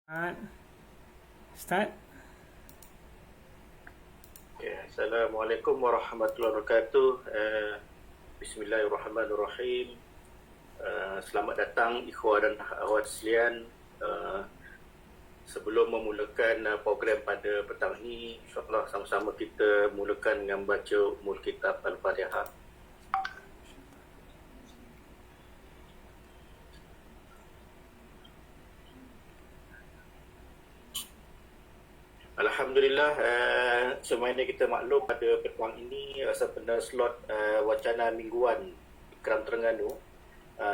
Start. Start. Okay. Assalamualaikum warahmatullahi wabarakatuh. Bismillahirrahmanirrahim. Selamat datang ikhwah dan akhwat sekalian. Sebelum memulakan program pada petang ini, insyaAllah sama-sama kita mulakan dengan baca Ummul Kitab Al-Fatihah. Alhamdulillah, semuanya kita maklum pada petang ini sempena slot wacana mingguan Ikram Terengganu,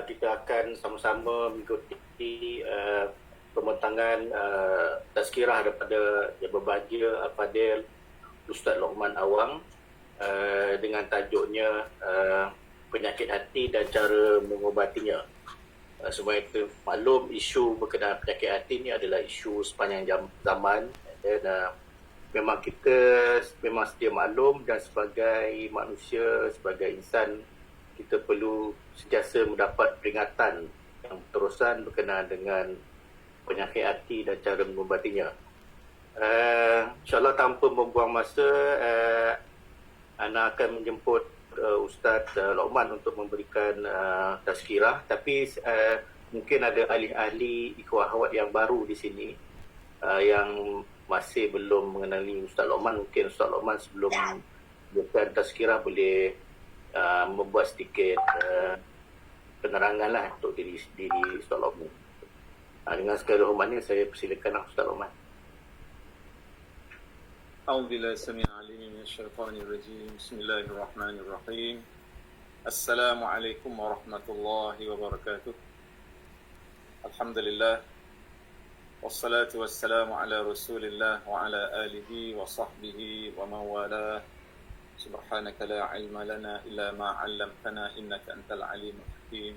kita akan sama-sama mengikuti pembentangan tazkirah daripada Yang Berbahagia Al-Fadil Ustaz Luqman Awang dengan tajuknya penyakit hati dan cara mengubatinya. Semua itu maklum, isu berkenaan penyakit hati ini adalah isu sepanjang zaman, dan memang kita memang sedia maklum, dan sebagai manusia, sebagai insan, kita perlu sentiasa mendapat peringatan yang berterusan berkenaan dengan penyakit hati dan cara mengubatinya. InsyaAllah tanpa membuang masa, Ana akan menjemput Ustaz Luqman untuk memberikan tazkirah, tapi mungkin ada ahli-ahli ikhwah akhwat yang baru di sini yang masih belum mengenali Ustaz Luqman. Mungkin Ustaz Luqman sebelum memberikan tazkirah boleh membuat sedikit penerangan lah untuk diri Ustaz Luqman. Dengan segala hormatnya saya persilakan Ustaz Luqman. أعوذ بالله السميع العليم من الشيطان الرجيم بسم الله الرحمن الرحيم السلام عليكم ورحمة الله وبركاته الحمد لله والصلاة والسلام على رسول الله وعلى آله وصحبه ومن والاه سبحانك لا علم لنا إلا ما علمتنا إنك أنت العليم الحكيم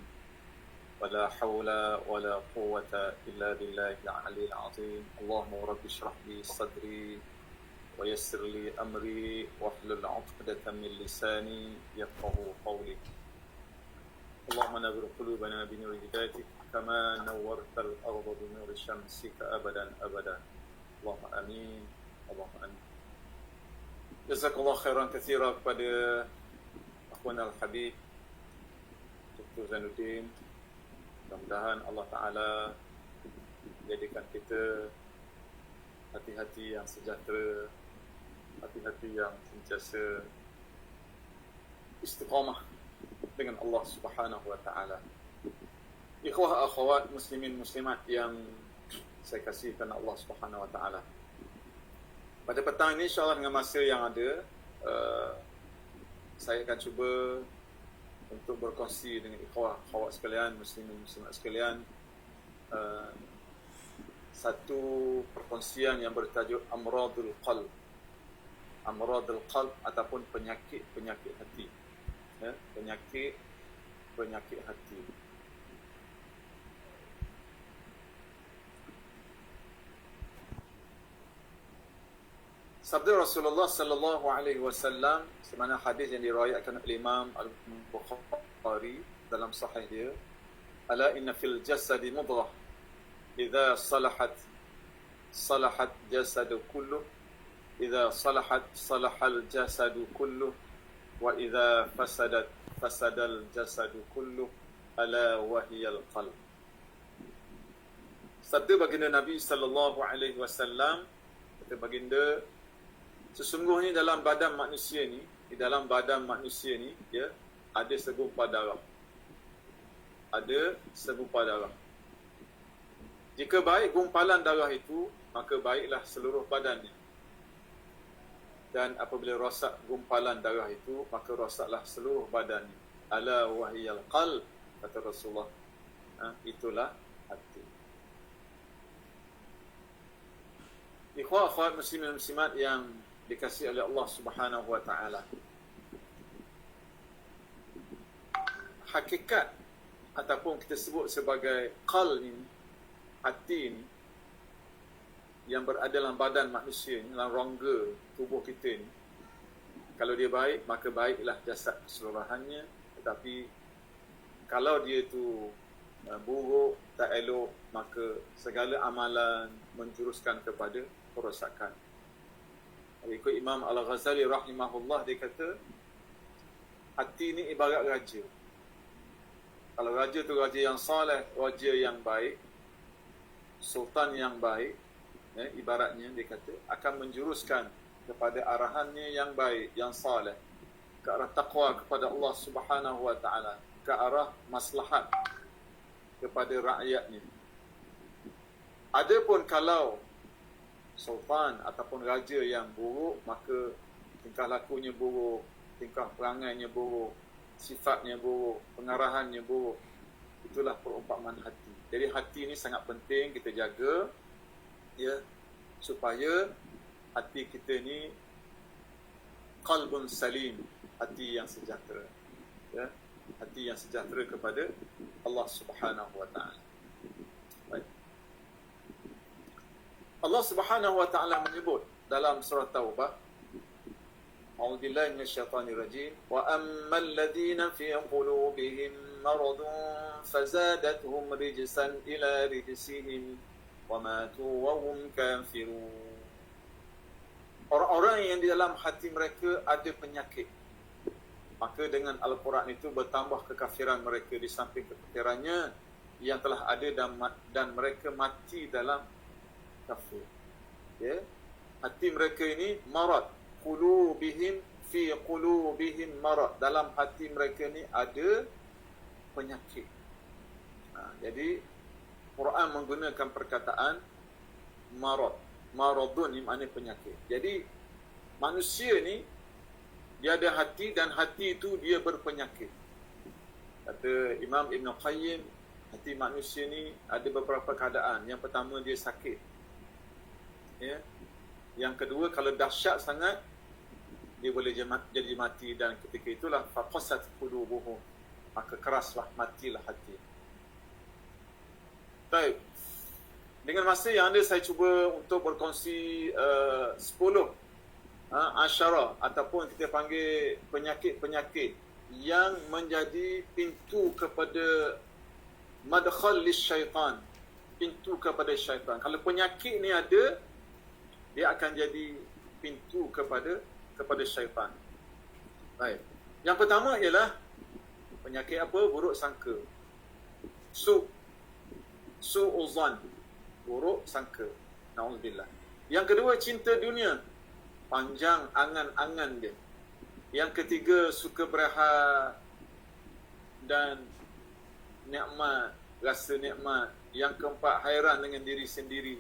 ولا حول ولا قوة إلا بالله العلي العظيم اللهم رب اشرح لي صدري ويسر لي أمري واحلل عقدة من لساني يفقهوا قولي اللهم نور قلوبنا بنور هدايتك كما نورت الأرض بنور شمسك أبدا أبدا اللهم آمين اللهم آمين. Jazakallah khairan katsira kepada akhwan al-habib Dr. Zainuddin. Mudah-mudahan Allah Ta'ala jadikan kita hati-hati yang sejahtera, hati-hati yang sentiasa istiqamah dengan Allah Subhanahu wa Ta'ala. Ikhwah akhwat muslimin muslimat yang saya kasih kerana Allah Subhanahu wa Ta'ala. Pada petang ini insya-Allah dengan masa yang ada, saya akan cuba untuk berkongsi dengan ikhwah akhwat sekalian, muslimin muslimat sekalian, satu perkongsian yang bertajuk Amradul Qalb. Amradul Qalb ataupun penyakit hati. Ya, penyakit hati. Sabda Rasulullah sallallahu alaihi wasallam semana hadis yang diriwayatkan oleh Imam Al-Bukhari dalam sahih dia, ala inna fil jasadi mudghah idza salahat jasadu kulluh idza salahal jasadu kulluh wa idza fasadal jasadu kulluh ala wahiyal qalb. Sabda baginda Nabi sallallahu alaihi wasallam, kata baginda, sesungguhnya dalam badan manusia ni, di dalam badan manusia ni, ya, ada segumpal darah. Ada segumpal darah. Jika baik gumpalan darah itu, maka baiklah seluruh badannya. Dan apabila rosak gumpalan darah itu, maka rosaklah seluruh badannya. Ala wahiyal qalb, kata Rasulullah. Itulah hati. Ikhwah akhwat muslimin muslimat yang dikasihi oleh Allah Subhanahu wa Ta'ala. Hakikat ataupun kita sebut sebagai qalb ini, hati ini, yang berada dalam badan manusia ni, dalam rongga tubuh kita ni, kalau dia baik, maka baiklah jasad keseluruhannya. Tetapi kalau dia tu buruk, tak elok, maka segala amalan menjuruskan kepada kerosakan. Ikut Imam Al-Ghazali rahimahullah, dia kata hati ni ibarat raja. Kalau raja tu raja yang saleh, raja yang baik, sultan yang baik, ibaratnya dia kata akan menjuruskan kepada arahannya yang baik, yang saleh, ke arah taqwa kepada Allah Subhanahu wa taala, ke arah maslahat kepada rakyatnya. Adapun kalau sultan ataupun raja yang buruk, maka tingkah lakunya buruk, tingkah perangainya buruk, sifatnya buruk, pengarahannya buruk. Itulah perumpamaan hati. Jadi hati ni sangat penting kita jaga, ya, supaya hati kita ni qalbun salim, hati yang sejahtera, ya, hati yang sejahtera kepada Allah Subhanahu wa taala. Baik. Allah Subhanahu wa taala menyebut dalam surah Taubah, A'udzubillahi minasyaitonir rajim, wa ammal ladzina fi qulubihim maradun fazadathum rijsan ila rijsihim wa matu wa hum kafirun. Orang-orang yang di dalam hati mereka ada penyakit, maka dengan Al-Quran itu bertambah kekafiran mereka di samping kekafirannya yang telah ada dan mereka mati dalam kafir. Ya, hati mereka ini marad, qulubihim fi qulubihim marad, dalam hati mereka ni ada penyakit. Jadi Quran menggunakan perkataan marad. Maradun ni maknanya penyakit. Jadi manusia ni dia ada hati dan hati itu dia berpenyakit. Kata Imam Ibn Qayyim, hati manusia ni ada beberapa keadaan. Yang pertama dia sakit. Ya. Yang kedua, kalau dahsyat sangat dia boleh jadi mati, dan ketika itulah faqasat qulubuhum, maka keraslah, matilah hati. Baik. Dengan masa yang ada, saya cuba untuk berkongsi 10 asyara ataupun kita panggil penyakit-penyakit yang menjadi pintu kepada madkhal lisyaitan, pintu kepada syaitan. Kalau penyakit ni ada, dia akan jadi pintu kepada syaitan. Baik. Yang pertama ialah penyakit apa? Buruk sangka. Su'uzan, buruk sangka. Na'udzubillah. Yang kedua, cinta dunia, panjang angan-angan dia. Yang ketiga, suka berehat dan nikmat, rasa nikmat. Yang keempat, hairan dengan diri sendiri.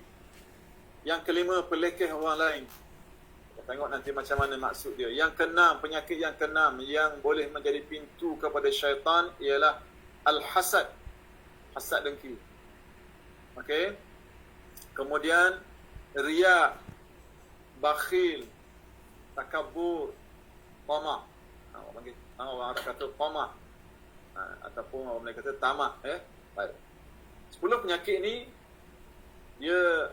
Yang kelima, pelekeh orang lain. Kita tengok nanti macam mana maksud dia. Yang keenam, penyakit yang keenam yang boleh menjadi pintu kepada syaitan ialah al-hasad, hasad dengki. Okey. Kemudian riya, bakhil, takabur, tamak. Orang Arab kata tamak, ataupun orang Melayu kata tamak. Baik. 10 penyakit ni, dia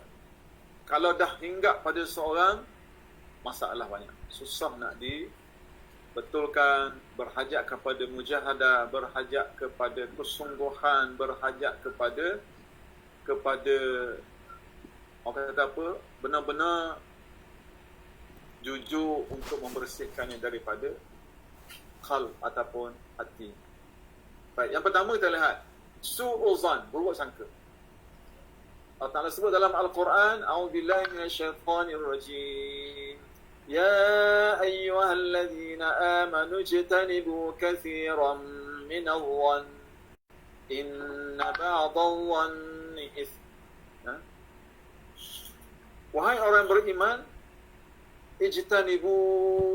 kalau dah hinggap pada seorang, masalah banyak. Susah nak dibetulkan, berhajat kepada mujahadah, berhajat kepada kesungguhan, berhajat kepada orang kata apa, benar-benar jujur untuk membersihkannya daripada qalb ataupun hati. Baik, yang pertama kita lihat su'uzan, buruk sangka. Allah Ta'ala sebut dalam Al-Quran, A'udzubillahi minasyaitonir rajim, ya ayyuhalladzina amanu ijtanibu katsiran minadh dhann inna ba'dadh dhanni its. Wahai orang beriman, ijtanibu,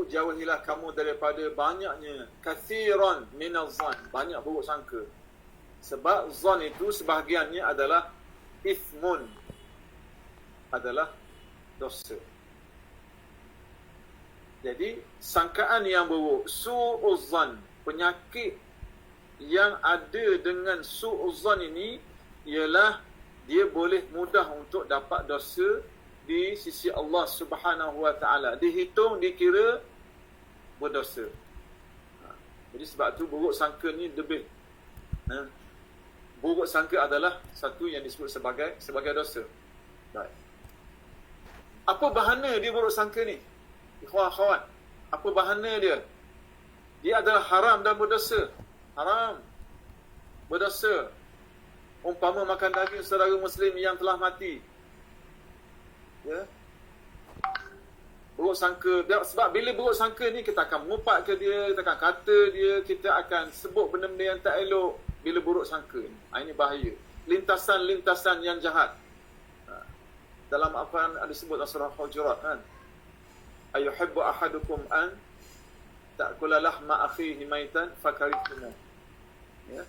jauhilah kamu daripada banyaknya, katsiran minadh dhann, banyak buruk sangka. Sebab zon itu sebahagiannya adalah ithmun, adalah dosa. Jadi sangkaan yang buruk, su'uzan, penyakit yang ada dengan su'uzan ini ialah dia boleh mudah untuk dapat dosa di sisi Allah Subhanahu wa taala. Dihitung, dikira berdosa. Jadi sebab tu buruk sangka ni lebih buruk sangka adalah satu yang disebut sebagai dosa. Baik. Apa bahana dia buruk sangka ni? Ikhwan akhwat, apa bahana dia? Dia adalah haram dan berdosa. Haram, berdosa. Umpama makan daging saudara Muslim yang telah mati. Ya. Buruk sangka. Sebab bila buruk sangka ni, kita akan mengupak ke dia, kita akan kata dia, kita akan sebut benda-benda yang tak elok. Bila buruk sangka ni, ini bahaya. Lintasan-lintasan yang jahat. Dalam apa yang disebut dalam surah Hujurat kan, ayuhibbu ahadukum an ta'kula lahma akhihi maitan fakarihtumu. Ya.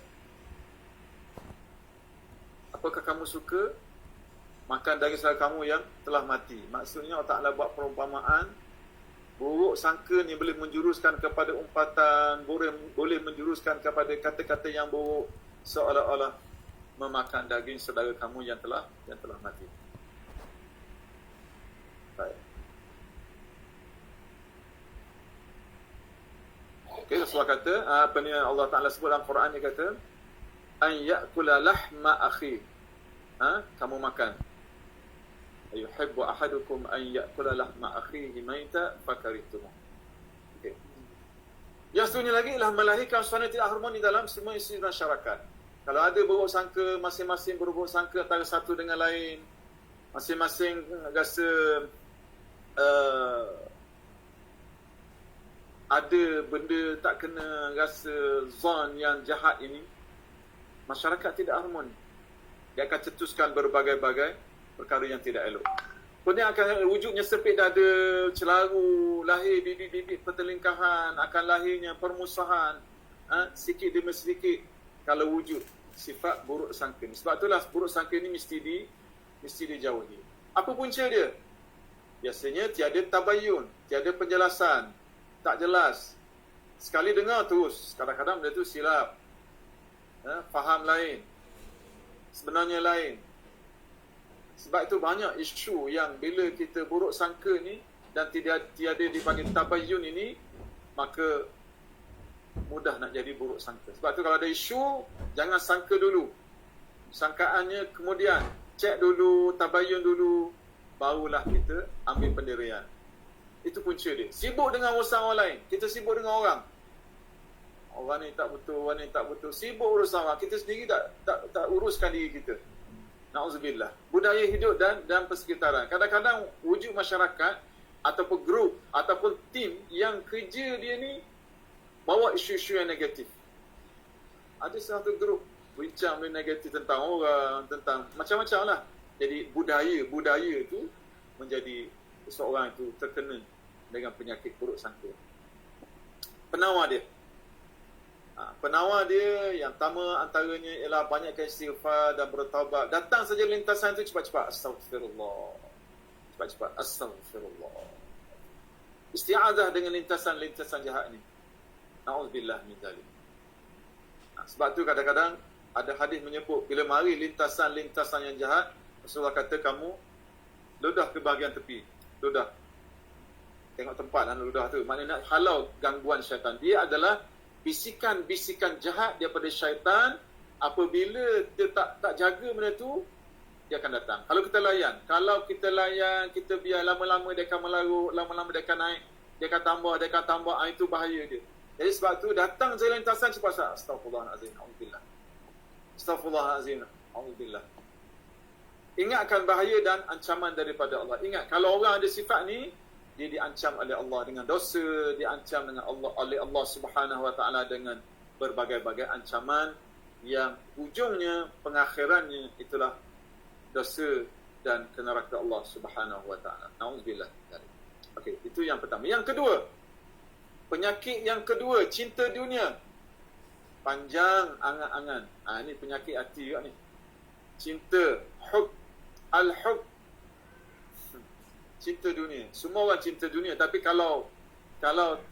Apakah kamu suka makan daging saudara kamu yang telah mati? Maksudnya Allah Ta'ala buat perumpamaan, buruk sangka ni boleh menjuruskan kepada umpatan, boleh menjuruskan kepada kata-kata yang buruk, seolah-olah memakan daging saudara kamu yang telah mati. Baik. Okay, Rasulullah kata, apa ni Allah Ta'ala sebut dalam Quran, dia kata, an ya'kula lahma akhi. Kamu makan. Ayuhibbu ahadukum an ya'kula lahma akhihi maita fakarihtumu. Okay. Yang seterusnya lagi ialah melahirkan suasana tidak harmoni dalam semua isi masyarakat. Kalau ada buruk sangka, masing-masing berburuk sangka antara satu dengan lain, masing-masing rasa ada benda tak kena, rasa zon yang jahat ini, masyarakat tidak harmoni. Dia akan cetuskan berbagai-bagai perkara yang tidak elok. Kemudian akan wujudnya sepit dada, celaru, lahir bibit-bibit pertelingkahan, akan lahirnya permusuhan, sikit demi sedikit kalau wujud sifat buruk sangka ni. Sebab itulah buruk sangka ni mesti dijauhi. Apa punca dia? Biasanya tiada tabayun, tiada penjelasan, tak jelas. Sekali dengar terus, kadang-kadang benda tu silap. Faham lain, sebenarnya lain. Sebab itu banyak isu yang bila kita buruk sangka ni dan tiada dipanggil tabayun ini, maka mudah nak jadi buruk sangka. Sebab tu kalau ada isu, jangan sangka dulu. Sangkaannya kemudian cek dulu, tabayun dulu, barulah kita ambil pendirian. Itu punca dia. Sibuk dengan urusan orang lain, kita sibuk dengan orang. Orang ni tak betul, orang ni tak betul. Sibuk urusan orang, kita sendiri tak uruskan diri kita. Na'udzubillah. Budaya hidup dan persekitaran. Kadang-kadang wujud masyarakat ataupun grup ataupun tim yang kerja dia ni bawa isu-isu yang negatif. Ada satu grup bincang benda negatif tentang orang, tentang macam-macam lah. Jadi budaya tu menjadi seseorang itu terkena dengan penyakit buruk sangka. Penawar dia yang pertama antaranya ialah banyakkan istighfar dan bertaubat. Datang saja lintasan itu cepat-cepat astagfirullah. Cepat-cepat astagfirullah. Isti'adzah dengan lintasan-lintasan jahat ni. Na'udzubillah min zalik. Sebab tu kadang-kadang ada hadis menyebut bila mari lintasan-lintasan yang jahat, Rasulullah kata kamu ludah ke bahagian tepi. Ludah. Tengok tempat ludah tu. Maknanya nak halau gangguan syaitan. Dia adalah bisikan-bisikan jahat daripada syaitan. Apabila dia tak jaga benda tu, dia akan datang. Kalau kita layan, kita biar lama-lama dia akan melarut, lama-lama dia akan naik, dia akan tambah, itu bahaya dia. Jadi sebab tu datang je lintasan cepat. Astaghfirullahalazim, auzubillah. Astaghfirullahalazim, auzubillah. Ingatkan bahaya dan ancaman daripada Allah. Ingat, kalau orang ada sifat ni, dia diancam oleh Allah dengan dosa, diancam oleh Allah Subhanahu Wa Taala dengan berbagai-bagai ancaman yang ujungnya, pengakhirannya itulah dosa dan ke neraka Allah Subhanahu Wa Taala. Nauzubillah. Okey, itu yang pertama. Yang kedua, penyakit yang kedua, cinta dunia. Panjang angan-angan. Ini penyakit hati juga ni. Cinta, al-hub. Cinta dunia. Semua orang cinta dunia, tapi kalau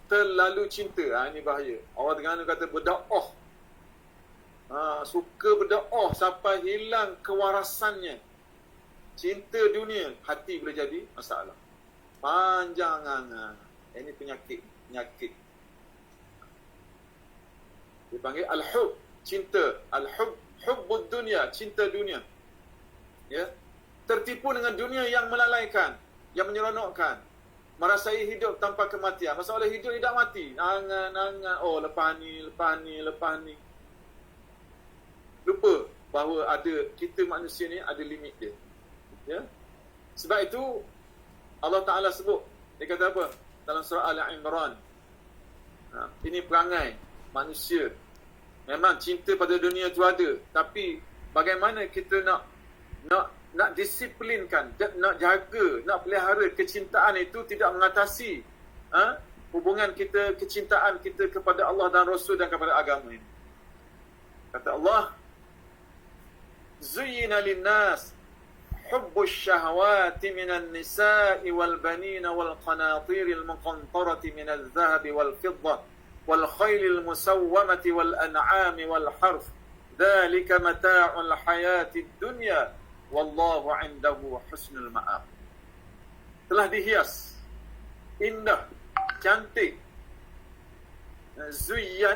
terlalu cinta, ini bahaya. Orang Terengganu kata berdakwah. Suka berdakwah sampai hilang kewarasannya. Cinta dunia, hati boleh jadi masalah. Panjang angan. Ini penyakit. Dipanggil al-hub, cinta. Al-hub Hubbud dunia, cinta dunia. Ya. Tertipu dengan dunia yang melalaikan, yang menyeronokkan. Merasai hidup tanpa kematian. Masalah hidup tidak mati. Angan-angan, oh lepas ni. Lupa bahawa kita manusia ni ada limit dia. Ya. Sebab itu Allah Ta'ala sebut, dia kata apa? Dalam surah Al-Imran. Ini perangai manusia. Memang cinta pada dunia tu ada, tapi bagaimana kita nak disiplinkan, nak jaga, nak pelihara kecintaan itu tidak mengatasi hubungan kita, kecintaan kita kepada Allah dan Rasul dan kepada agama ini. Kata Allah, Zuyyina linnas hubbus syahawati minan nisa'i wal banina wal qanatiril muqantarati minal zahabi wal fiddah wal khaylil musawwamati wal an'ami wal harf dhalika mata'ul hayatid dunya wallahu 'indahu husnul ma'ab. Telah dihias indah, cantik.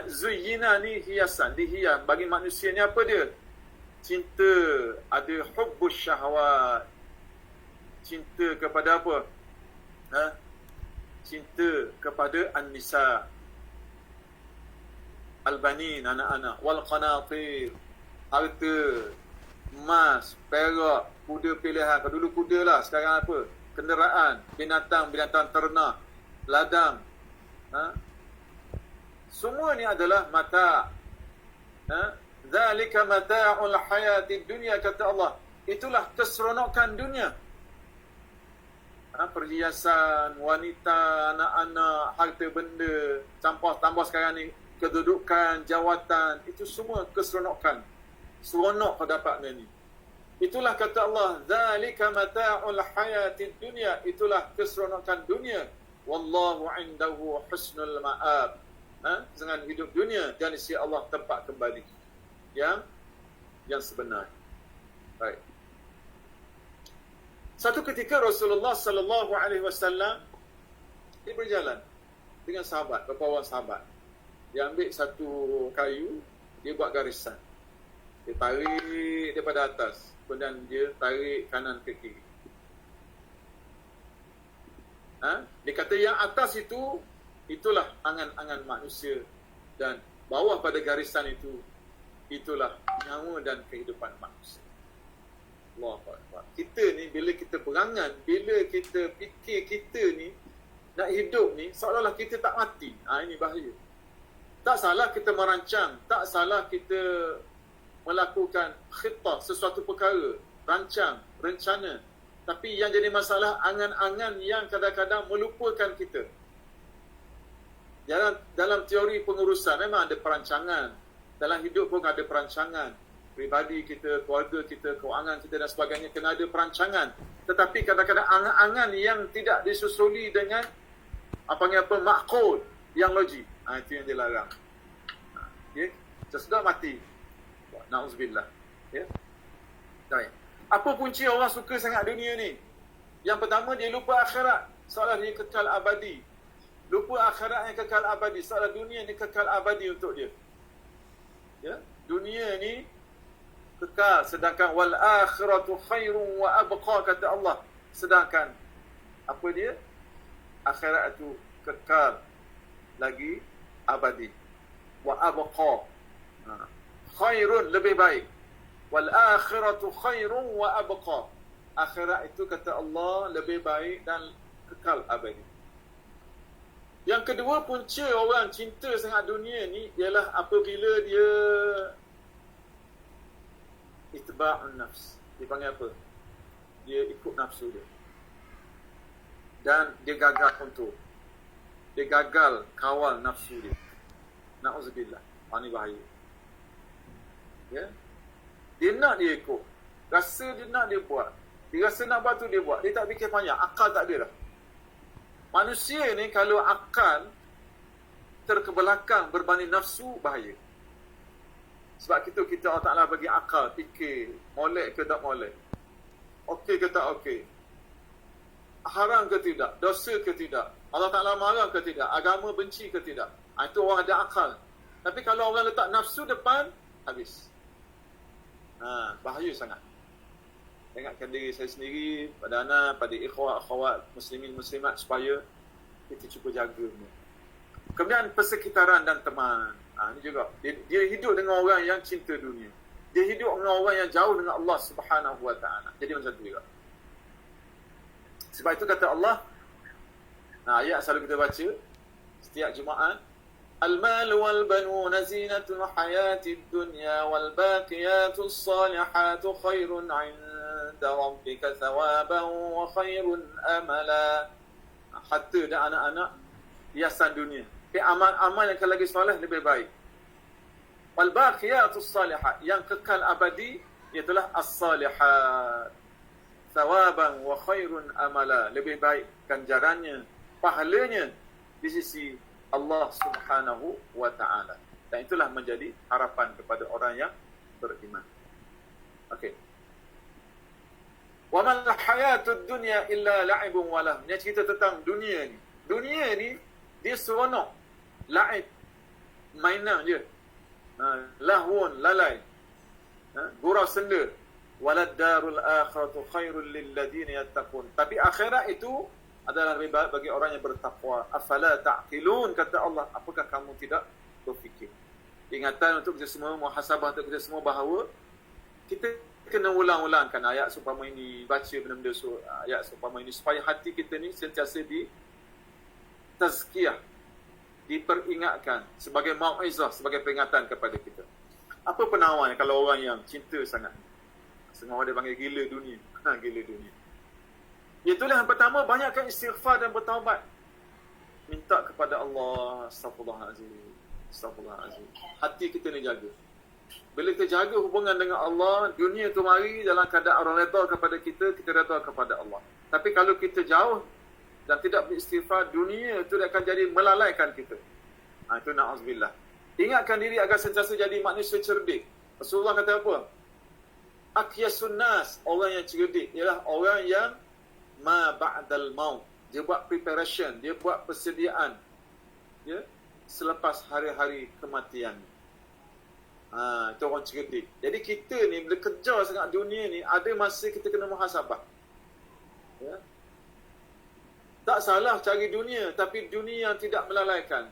Zuyyina ni hiasan, dihias. Bagi manusia ni apa dia? Cinta, ada hubbus syahwat. Cinta kepada apa? Cinta kepada an-nisa, al-banin, anak-anak, wal qanatir, harta, emas, perak, kuda pilihan. Kalau dulu kuda lah, sekarang apa? Kenderaan, binatang ternak, ladang. Semua ni adalah mata'. Dzalika mata'ul hayatid dunya, kata Allah. Itulah keseronokan dunia. Perhiasan, wanita, anak-anak, harta benda, tambah sekarang ni kedudukan, jawatan, itu semua keseronokan. Seronok kau dapat ni. Itulah kata Allah, dzalika mata'ul hayatid dunya, itulah keseronokan dunia. Wallahu 'indahu husnul ma'ab. Dengan hidup dunia dan isi Allah tempat kembali yang sebenar. Baik. Satu ketika Rasulullah sallallahu alaihi wasallam dia berjalan dengan sahabat, beberapa orang sahabat. Dia ambil satu kayu, dia buat garisan. Dia tarik daripada atas, kemudian dia tarik kanan ke kiri. Dia kata yang atas itu, itulah angan-angan manusia, dan bawah pada garisan itu, itulah nyawa dan kehidupan manusia. Allahu Akbar. Kita ni bila kita berangan, bila kita fikir kita ni nak hidup ni seolah-olah kita tak mati. Ini bahaya. Tak salah kita merancang, tak salah kita melakukan khitah, sesuatu perkara, rancang, rencana. Tapi yang jadi masalah angan-angan yang kadang-kadang melupakan kita. Dalam teori pengurusan memang ada perancangan. Dalam hidup pun ada perancangan. Pribadi kita, keluarga kita, kewangan kita dan sebagainya kena ada perancangan. Tetapi kadang-kadang angan-angan yang tidak disusuli dengan makul, yang logik. Itu yang dilarang. Sesudah mati. Na'udzubillah. Baik. Apa punca orang suka sangat dunia ni? Yang pertama, dia lupa akhirat. Seolah dia kekal abadi. Lupa akhirat yang kekal abadi. Seolah dunia ni kekal abadi untuk dia. Dunia ni kekal, sedangkan wal akhiratu khairun wa abqa, kata Allah. Sedangkan apa dia? Akhirat itu kekal lagi abadi. Wa abqa. Khairun, lebih baik. Wal akhiratu khairun wa abqa. Akhirat itu kata Allah lebih baik dan kekal abadi. Yang kedua, punca orang cinta sangat dunia ni ialah apabila dia itba'un nafs. Dia panggil apa? Dia ikut nafsu dia. Dan dia gagal kontrol. Dia gagal kawal nafsu dia. Na'udzubillah. Ini bahaya. Dia nak dia ikut. Rasa dia nak dia buat. Dia rasa nak buat tu dia buat. Dia tak fikir panjang. Akal tak ada dah. Manusia ni kalau akal terkebelakang berbanding nafsu, bahaya. Sebab kita Allah Ta'ala bagi akal, fikir, molek ke tak molek, okey ke tak okey, haram ke tidak, dosa ke tidak, Allah Ta'ala marah ke tidak, agama benci ke tidak. Itu orang ada akal. Tapi kalau orang letak nafsu depan, habis. Bahaya sangat. Ingatkan diri saya sendiri, pada ana, pada ikhwah, akhwat, muslimin, muslimat, supaya kita cuba jaga ni. Kemudian persekitaran dan teman. Ini juga. Dia hidup dengan orang yang cinta dunia. Dia hidup dengan orang yang jauh dengan Allah Subhanahu Wa Taala. Jadi macam tu juga. Sebab itu kata Allah, ayat selalu kita baca setiap Jumaat, Al-mal wal banuna zinatul hayatid dunya wal baqiyatus salihatu khairun 'inda rabbika thawaban wa khairun amala. Harta dan anak-anak hiasan dunia. Tapi amal-amal yang lagi soleh lebih baik. Wal baqiyatus salihat, yang kekal abadi ialah as-salihat. Thawaban wa khairun amala, lebih baik ganjarannya, pahalanya di sisi Allah Subhanahu Wa Taala. Dan itulah menjadi harapan kepada orang yang beriman. Okey. Wa mal hayatud dunya illa la'ibun wa lahu. Dia cerita tentang dunia ni. Dunia ni dia seronok, la'ib, mainan je. Lahwun, lalai. Gurau senda. Walad darul akhiratu khairul lil ladina yattaqun. Tapi akhirat itu adalah lebih baik bagi orang yang bertakwa. Afala ta'qilun, kata Allah, apakah kamu tidak berfikir? Ingatan untuk kita semua, muhasabah untuk kita semua, bahawa kita kena ulang-ulangkan ayat seumpama ini, baca benda-benda ayat seumpama ini, supaya hati kita ni sentiasa di tazkiyah, diperingatkan sebagai mau'izah, sebagai peringatan kepada kita. Apa penawarnya kalau orang yang cinta sangat? Semua orang dia panggil gila dunia. Gila dunia. Itulah yang pertama, banyakkan istighfar dan bertaubat. Minta kepada Allah, astaghfirullahalazim, astaghfirullahalazim. Hati kita ni jaga. Bila kita jaga hubungan dengan Allah, dunia tu mari dalam keadaan orang redha kepada kita, kita redha kepada Allah. Tapi kalau kita jauh dan tidak beristighfar, dunia tu akan jadi melalaikan kita. Itu na'udzubillah. Ingatkan diri agar sentiasa jadi manusia cerdik. Rasulullah kata apa? Aqyasun nas, orang yang cerdik ialah orang yang ma ba'dal maut. Dia buat preparation, dia buat persediaan, ya, selepas hari-hari kematian. Itu orang cerdik. Jadi kita ni bila kejar sangat dunia ni, ada masa kita kena muhasabah. Ya. Tak salah cari dunia, tapi dunia yang tidak melalaikan.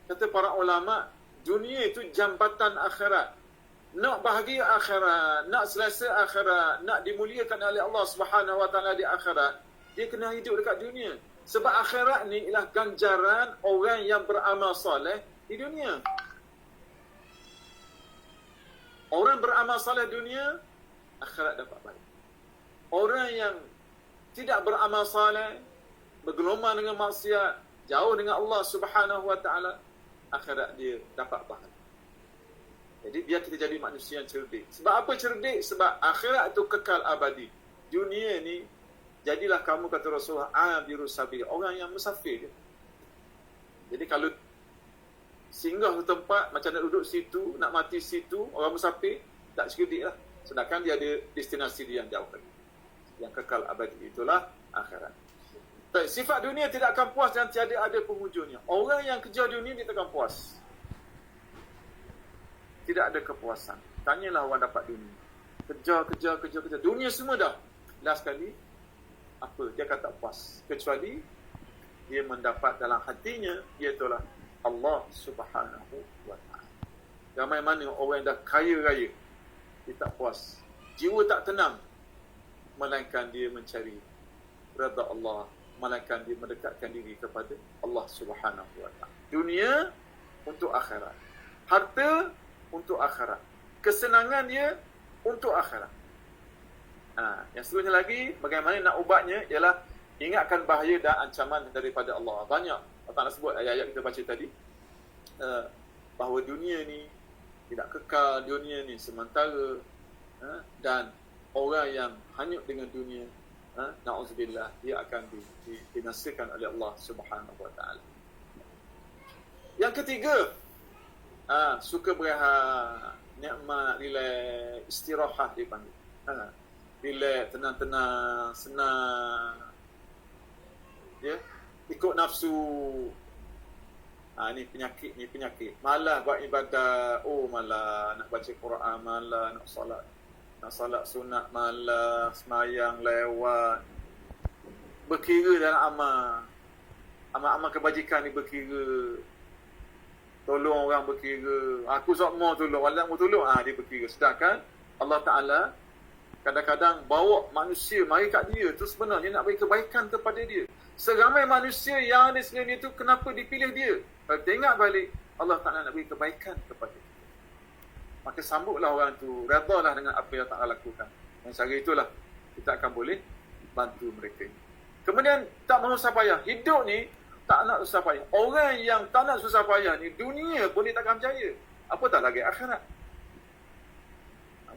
Kata para ulama, dunia itu jambatan akhirat. Nak bahagia akhirat, nak selesa akhirat, nak dimuliakan oleh Allah Subhanahu Wa Taala di akhirat, dia kena hidup dekat dunia. Sebab akhirat ni ialah ganjaran orang yang beramal soleh di dunia. Orang beramal soleh dunia, akhirat dapat baik. Orang yang tidak beramal soleh, bergelumang dengan maksiat, jauh dengan Allah Subhanahu Wa Taala, akhirat dia dapat bahagia. Jadi biar kita jadi manusia yang cerdik. Sebab apa cerdik? Sebab akhirat itu kekal abadi. Dunia ni, jadilah kamu, kata Rasulullah, abiru sabil, orang yang musafir. Jadi kalau singgah ke tempat, macam nak duduk situ, nak mati situ, orang musafir, tak cerdik lah. Sedangkan dia ada destinasi dia yang jauh lagi. Yang kekal abadi, itulah akhirat. Baik, sifat dunia tidak akan puas dan tiada ada penghujungnya. Orang yang kejar dunia, dia takkan puas. Tidak ada kepuasan. Tanyalah orang dapat dunia. Kejar. Dunia semua dah. Last sekali, apa? Dia akan tak puas. Kecuali dia mendapat dalam hatinya, iaitulah Allah Subhanahu Wa Taala. Ramai mana orang yang dah kaya raya, dia tak puas. Jiwa tak tenang. Melainkan dia mencari redha Allah. Melainkan dia mendekatkan diri kepada Allah Subhanahu Wa Taala. Dunia untuk akhirat. Harta untuk akhirat. Kesenangan dia untuk akhirat. Yang seterusnya lagi, bagaimana nak ubatnya ialah ingatkan bahaya dan ancaman daripada Allah. Banyak Allah sebut ayat-ayat kita baca tadi, bahawa dunia ni tidak kekal, dunia ni sementara, dan orang yang hanyut dengan dunia, na'udzubillah, dia akan dinasakan oleh Allah Subhanahu Wa Taala. Yang ketiga, suka berehat, nikmat, relax, istirahat dia panggil. Relax, tenang-tenang, senang. Ya, ikut nafsu. Ni penyakit. Malah buat ibadat, malah nak baca Quran, malah nak solat. nak salat sunat malas, semayang lewat, berkira dalam amal kebajikan ni, berkira, tolong orang berkira, aku sokmo tolong, walau mu tolong, dia berkira. Sedangkan Allah Ta'ala kadang-kadang bawa manusia mari kat dia tu sebenarnya nak bagi kebaikan kepada dia. Seramai manusia yang ada sekeliling itu, kenapa dipilih dia? Kalau tengok balik, Allah Ta'ala nak bagi kebaikan kepada dia. Maka sambutlah orang tu, redalah dengan apa yang Ta'ala lakukan. Dan cara itulah kita akan boleh bantu mereka. Kemudian tak mahu susah payah. Hidup ni tak nak susah payah. Orang yang tak nak susah payah ni, dunia pun dia takkan berjaya. Apa tak lagi akhirat.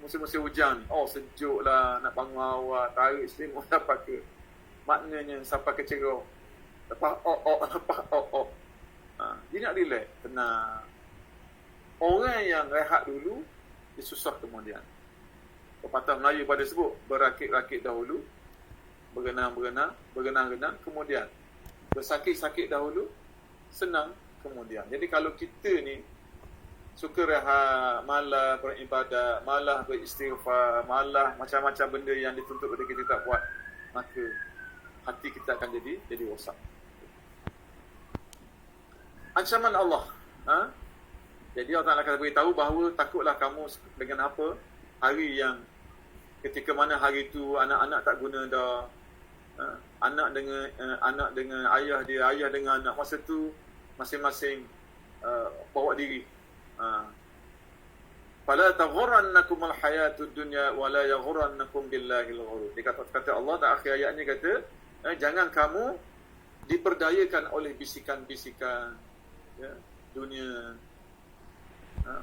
Musim-musim hujan ni, sejuk lah, nak bangun awal, tarik selimut sampai ke, maknanya sampai ke cerah. Lepas dia nak relax, tenang. Orang yang rehat dulu, dia susah kemudian. Pepatah Melayu pada sebut, berakit-rakit dahulu, berenang-renang, kemudian bersakit-sakit dahulu, senang kemudian. Jadi kalau kita ni suka rehat, malah beribadat, malah beristighfar, malah macam-macam benda yang dituntut pada kita tak buat, maka hati kita akan jadi rosak. Ancaman Allah. Jadi Allah akan beritahu bahawa takutlah kamu dengan apa hari yang ketika mana hari itu anak-anak tak guna dah. Anak dengan ayah dia, ayah dengan anak, masa tu masing-masing bawa diri. Fala taghurrannakum alhayatud dunya wa la yaghurrannakum billahil ghurur. Dia kata Allah tak akhir ayatnya kata, jangan kamu diperdayakan oleh bisikan-bisikan dunia,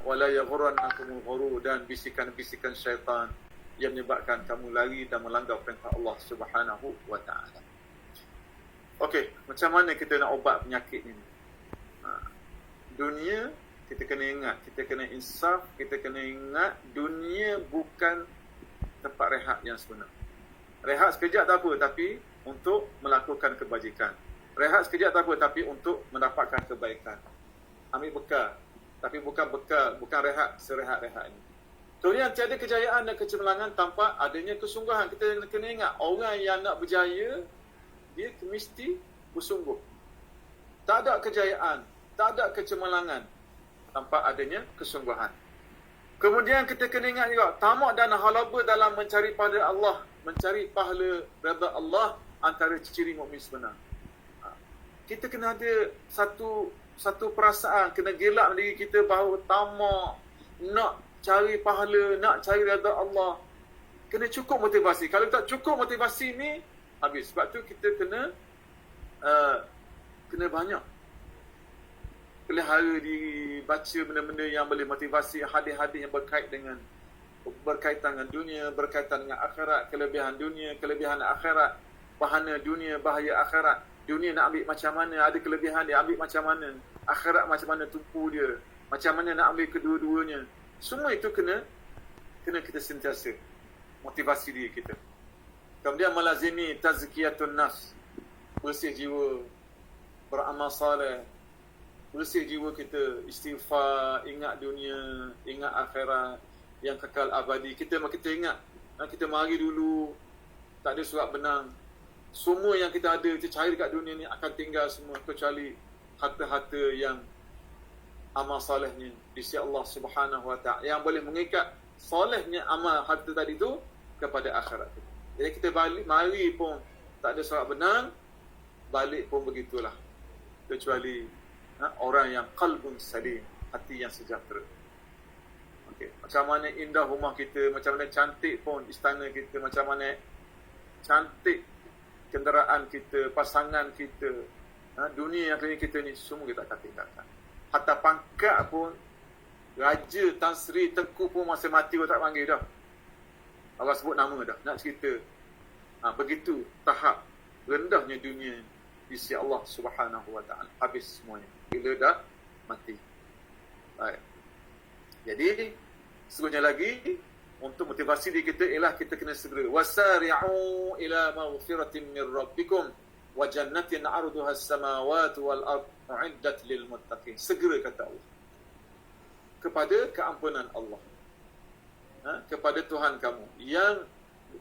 wala yaghurrannakumul ghurur, dan bisikan-bisikan syaitan yang menyebabkan kamu lari dan melanggar perintah Allah Subhanahu wa taala. Okey, macam mana kita nak ubat penyakit ini? Dunia kita kena ingat, kita kena insaf, kita kena ingat dunia bukan tempat rehat yang sebenar. Rehat sekejap tak apa, tapi untuk melakukan kebajikan. Rehat sekejap tak apa, tapi untuk mendapatkan kebaikan. Ambil bekal, tapi bukan rehat serehat-rehat ini. Kemudian tiada kejayaan dan kecemerlangan tanpa adanya kesungguhan. Kita kena ingat, orang yang nak berjaya, dia mesti bersungguh. Tak ada kejayaan, tak ada kecemerlangan tanpa adanya kesungguhan. Kemudian kita kena ingat juga, tamak dan halaba dalam mencari pahala Allah, mencari pahala redha Allah, antara ciri mukmin sebenar. Kita kena ada satu perasaan, kena gelak diri kita bahawa tamak, nak cari pahala, nak cari redha Allah. Kena cukup motivasi. Kalau tak cukup motivasi ni, habis. Sebab tu kita kena banyak pelihara diri, baca benda-benda yang boleh motivasi, hadis-hadis yang berkaitan dengan dunia, berkaitan dengan akhirat, kelebihan dunia, kelebihan akhirat, bahana dunia, bahaya akhirat. Dunia nak ambil macam mana, ada kelebihan dia, ambil macam mana. Akhirat macam mana tumpu dia, macam mana nak ambil kedua-duanya. Semua itu kena kita sentiasa motivasi diri kita. Kemudian melazimi tazkiyatun nafs, bersih jiwa, beramal soleh, bersih jiwa kita, istighfar, ingat dunia, ingat akhirat yang kekal abadi. Kita ingat, kita mari dulu, tak ada surat benang. Semua yang kita ada, kita cari dekat dunia ni akan tinggal semua, kecuali harta-harta yang amal solehnya di sisi Allah Subhanahu wa taala, yang boleh mengikat solehnya amal harta tadi tu kepada akhirat. Jadi kita balik, mari pun tak ada surat benang, balik pun begitulah, kecuali orang yang qalbun salim, hati yang sejahtera. Okey, macam mana indah rumah kita, macam mana cantik pun istana kita, macam mana cantik kenderaan kita, pasangan kita, dunia yang keliling kita ni, semua kita akan tinggalkan. Hatta pangkat pun, Raja Tan Sri Tengku pun masa mati orang tak panggil dah. Allah sebut nama dah, nak cerita. Begitu tahap rendahnya dunia di sisi Allah Subhanahu wa taala. Habis semuanya bila dah mati. Baik. Jadi seterusnya lagi, untuk motivasi diri kita ialah kita kena segera wasari'u ila maghfiratin min rabbikum wa jannatin 'arduha as-samawati wal ard u'iddat lil muttaqin. Segera kata Allah kepada keampunan Allah. kepada Tuhan kamu, yang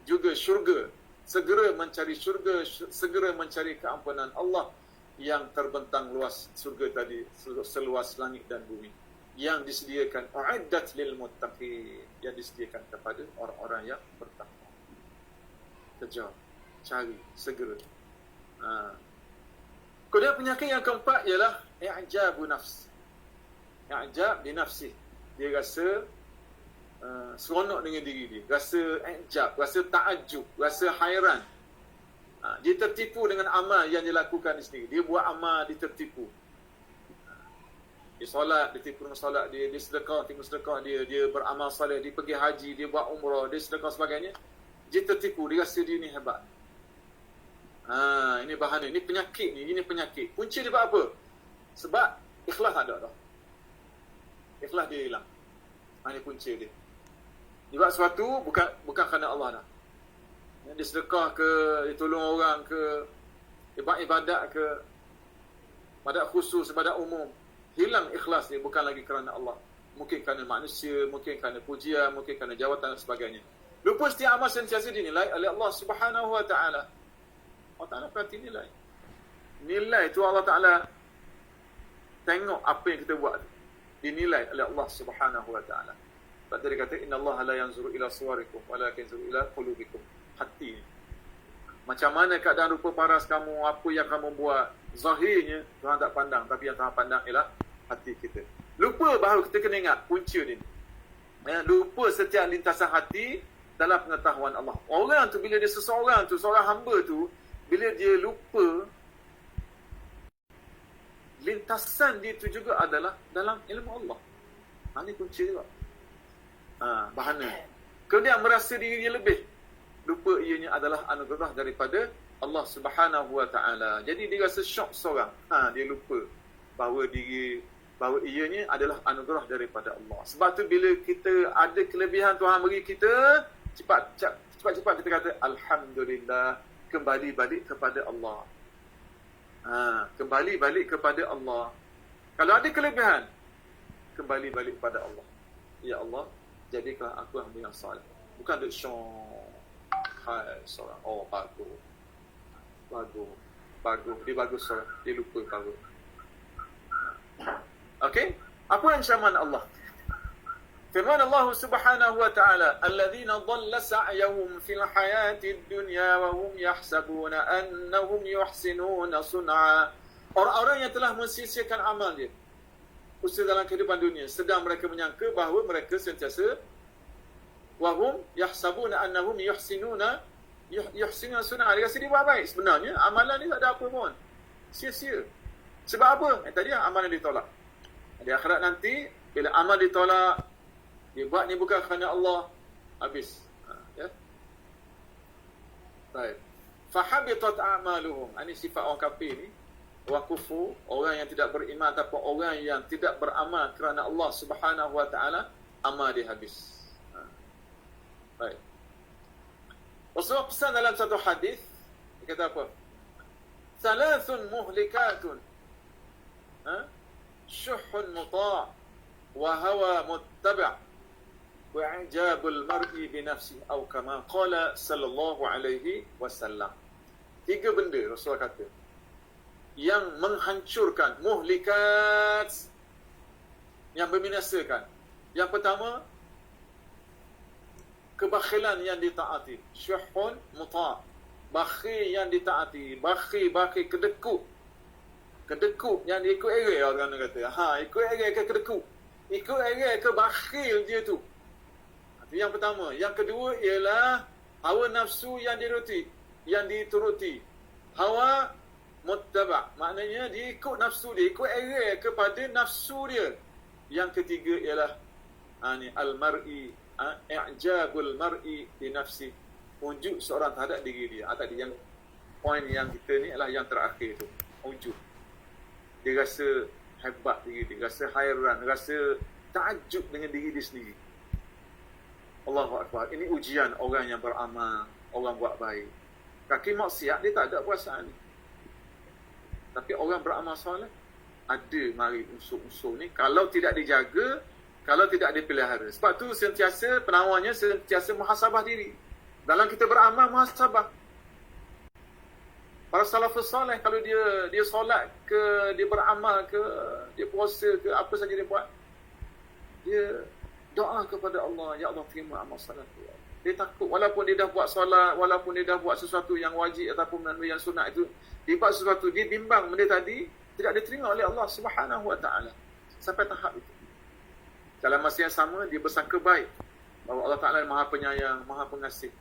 juga syurga, segera mencari syurga, segera mencari keampunan Allah yang terbentang luas surga tadi, seluas langit dan bumi, yang disediakan uiddat lil muttaqin, yang disediakan kepada orang-orang yang bertakwa. Kejar, cari, segera. Kemudian penyakit yang keempat ialah i'jabu nafs. I'jab di nafsi. Dia rasa seronok dengan diri dia, rasa i'jab, rasa ta'ajub, rasa hairan. Dia tertipu dengan amal yang dia lakukan di sendiri. Dia buat amal, dia tertipu. Dia solat, dia tipu dengan solat dia, dia sedekah, tipu sedekah dia, dia beramal soleh, dia pergi haji, dia buat umrah, dia sedekah sebagainya. Dia tertipu, dia rasa dia ni hebat. Ini bahana, ini penyakit ni, ini penyakit. Punca dia buat apa? Sebab ikhlas tak ada dah. Ikhlas dia hilang. Ini punca dia. Dia buat sesuatu bukan kerana Allah dah. Dia sedekah ke, dia tolong orang ke, dia buat ibadat ke, ibadat khusus, ibadat umum. Hilang ikhlas dia, bukan lagi kerana Allah. Mungkin kerana manusia, mungkin kerana pujian, mungkin kerana jawatan dan sebagainya. Lupa setiap amal sentiasa dinilai oleh Allah Subhanahu Wa Taala. Allah Ta'ala perhati nilai. Nilai tu Allah Ta'ala tengok apa yang kita buat. Dinilai oleh Allah Subhanahu Wa Ta'ala. Sebab dia kata, Inna Allah la yanzuru ila suwarikum, walakin yanzuru ila qulubikum. Hati. Macam mana keadaan rupa paras kamu, apa yang kamu buat, zahirnya Tuhan tak pandang. Tapi yang Tuhan pandang ialah hati kita. Lupa bahawa kita kena ingat punca ni. Lupa setiap lintasan hati dalam pengetahuan Allah. Orang tu, bila dia seseorang tu, seorang hamba tu, bila dia lupa, lintasan dia itu juga adalah dalam ilmu Allah. Ini kunci juga. Bahana. Kemudian merasa dirinya lebih. Lupa ianya adalah anugerah daripada Allah Subhanahu Wa Taala. Jadi dia rasa syok seorang. Dia lupa bahawa ianya adalah anugerah daripada Allah. Sebab tu bila kita ada kelebihan Tuhan beri kita, cepat-cepat kita kata Alhamdulillah. Kembali balik kepada Allah. Kembali balik kepada Allah. Kalau ada kelebihan, kembali balik kepada Allah. Ya Allah, jadikanlah aku hamba yang saleh. Bukan duk hai seorang. Oh, bagus. Dia bagus seorang. Dia lupa bagus. Okey? Apa ancaman Allah? Firman Allah Subhanahu Wa Taala, "Alladzina dhalla sa'yuhum fil hayatid dunya wa hum yahsabuna annahum yuhsinuna sun'a." Orang-orang yang telah mensia-siakan amal dia usaha dalam kehidupan dunia, sedang mereka menyangka bahawa mereka sentiasa wa hum yahsabuna annahum yuhsinuna sun'a. Dia rasa dia buat baik, sebenarnya amalan ni tak ada apa pun. Sia-sia. Sebab apa? Tadi amalan ditolak. Di akhirat nanti bila amal ditolak, dia buat ni bukan kerana Allah, habis. Ya. Baik. Fahabitat a'maluhum. Ini sifat orang kafir ni. Orang kufur, orang yang tidak beriman ataupun orang yang tidak beramal kerana Allah Subhanahu Wa Taala, amal dia habis. Baik. Rasulullah pesan dalam satu hadis, dia kata apa? Thalathun muhlikatun. Syuhun muta' wa hawa muttaba' wa'ijabul mar'i binafsi atau kama qala sallallahu alaihi wasallam. 3 benda Rasulullah kata yang menghancurkan, muhlikat, yang membinasakan. Yang pertama, kebakhilan yang ditaati, syuhun muta', bakhil yang ditaati, bakhil kedekut yang dia ikut ere, orang kata. Ikut ere ke kedekut, ikut ere ke bakhil dia tu. Yang pertama. Yang kedua ialah hawa nafsu yang dituruti. Hawa muttaba', maknanya dia ikut nafsu dia, ikut ere kepada nafsu dia. Yang ketiga ialah al-mar'i, i'jabul mar'i bi nafsi, unjuk seorang terhadap diri dia. Tadi yang poin yang kita ni adalah yang terakhir tu, unjuk. Dia rasa hebat diri dia, rasa hairan, rasa takjub dengan diri dia sendiri. Allahu Akbar. Ini ujian orang yang beramal, orang buat baik. Kaki maksiat dia tak ada perasaan ni. Tapi orang beramal soleh ada mari unsur-unsur ni. Kalau tidak dijaga, kalau tidak dipelihara. Sebab tu sentiasa penawarnya sentiasa muhasabah diri. Dalam kita beramal, muhasabah. Para salafus salih, kalau dia solat ke, dia beramal ke, dia puasa ke, apa saja dia buat, dia doa kepada Allah, ya Allah terima amal solat. Dia takut, walaupun dia dah buat solat, walaupun dia dah buat sesuatu yang wajib ataupun yang sunat itu, dia buat sesuatu, dia bimbang benda tadi tidak diterima oleh Allah Subhanahu Wa Taala. Sampai tahap itu. Dalam masa yang sama, dia bersangka baik bahawa Allah Ta'ala Maha Penyayang, Maha Pengasih.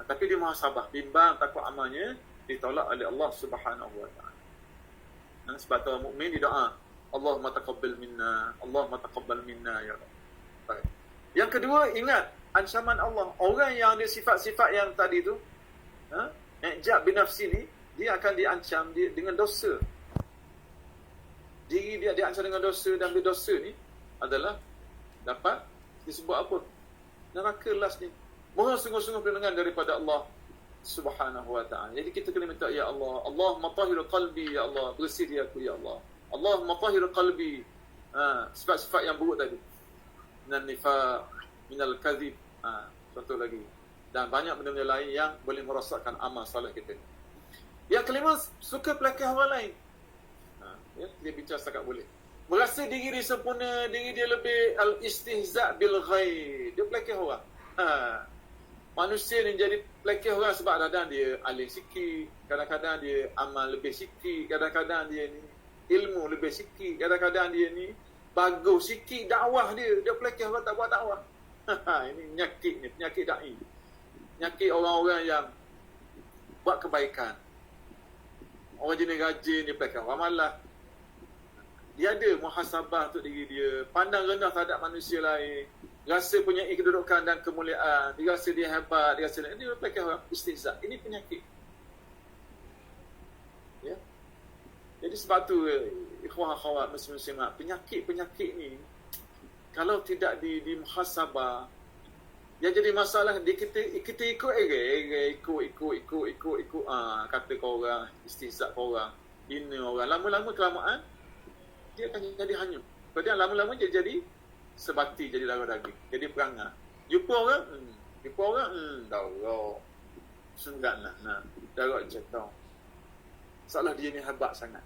Tapi dia muhasabah, bimbang, takut amalnya ditolak oleh Allah Subhanahu Wa Ta'ala. Sebab tu mukmin dia doa, Allahumma taqabbal minna, Allahumma taqabbal minna ya Rabb. Baik. Yang kedua, ingat ancaman Allah. Orang yang ada sifat-sifat yang tadi tu, i'jab binafsi ni, dia akan diancam dengan dosa. Diri dia diancam dengan dosa, dan berdosa ni adalah dapat disebut apa? Neraka last ni. Mohon sungguh-sungguh perlindungan daripada Allah Subhanahu Wa Ta'ala. Jadi kita kena minta, ya Allah, Allahumma tahhir qalbi, ya Allah, bersih dia aku, ya Allah. Allahumma tahhir qalbi. Sifat-sifat yang buruk tadi. Minal nifaq, minal kadhib. Contoh lagi. Dan banyak benda-benda lain yang boleh merosakkan amal soleh kita. Yang kelima, suka pelakih orang lain. Ya, dia bincang setakat boleh. Merasa diri dia sempurna, diri dia lebih al-istihza' bil ghaib. Dia pelakih orang. Manusia ni jadi pelakih orang sebab kadang-kadang dia alim sikit, kadang-kadang dia amal lebih sikit, kadang-kadang dia ni ilmu lebih sikit, kadang-kadang dia ni bagus sikit dakwah dia pelakih orang tak buat dakwah. Ini penyakit ni, penyakit da'i. Penyakit orang-orang yang buat kebaikan. Orang jenis rajin, dia pelakih orang malas. Dia ada muhasabah untuk diri dia, pandang rendah terhadap manusia lain, rasa punya kedudukan dan kemuliaan, dia rasa dia hebat, dia rasa dia pelakih orang istihza'. Ini penyakit. Ya. Jadi sebab tu ikhwah akhwat muslimat, penyakit ni kalau tidak di muhasabah, yang jadi masalah kita ikut kata kau orang, istihza' kau orang, hina orang, lama-lama kelamaan dia akan jadi hanyut. Kemudian lama-lama dia jadi sebati, jadi darah daging, jadi perangai. Jumpa orang, darah senggat lah, darah jatuh. Seolah dia ni hebat sangat.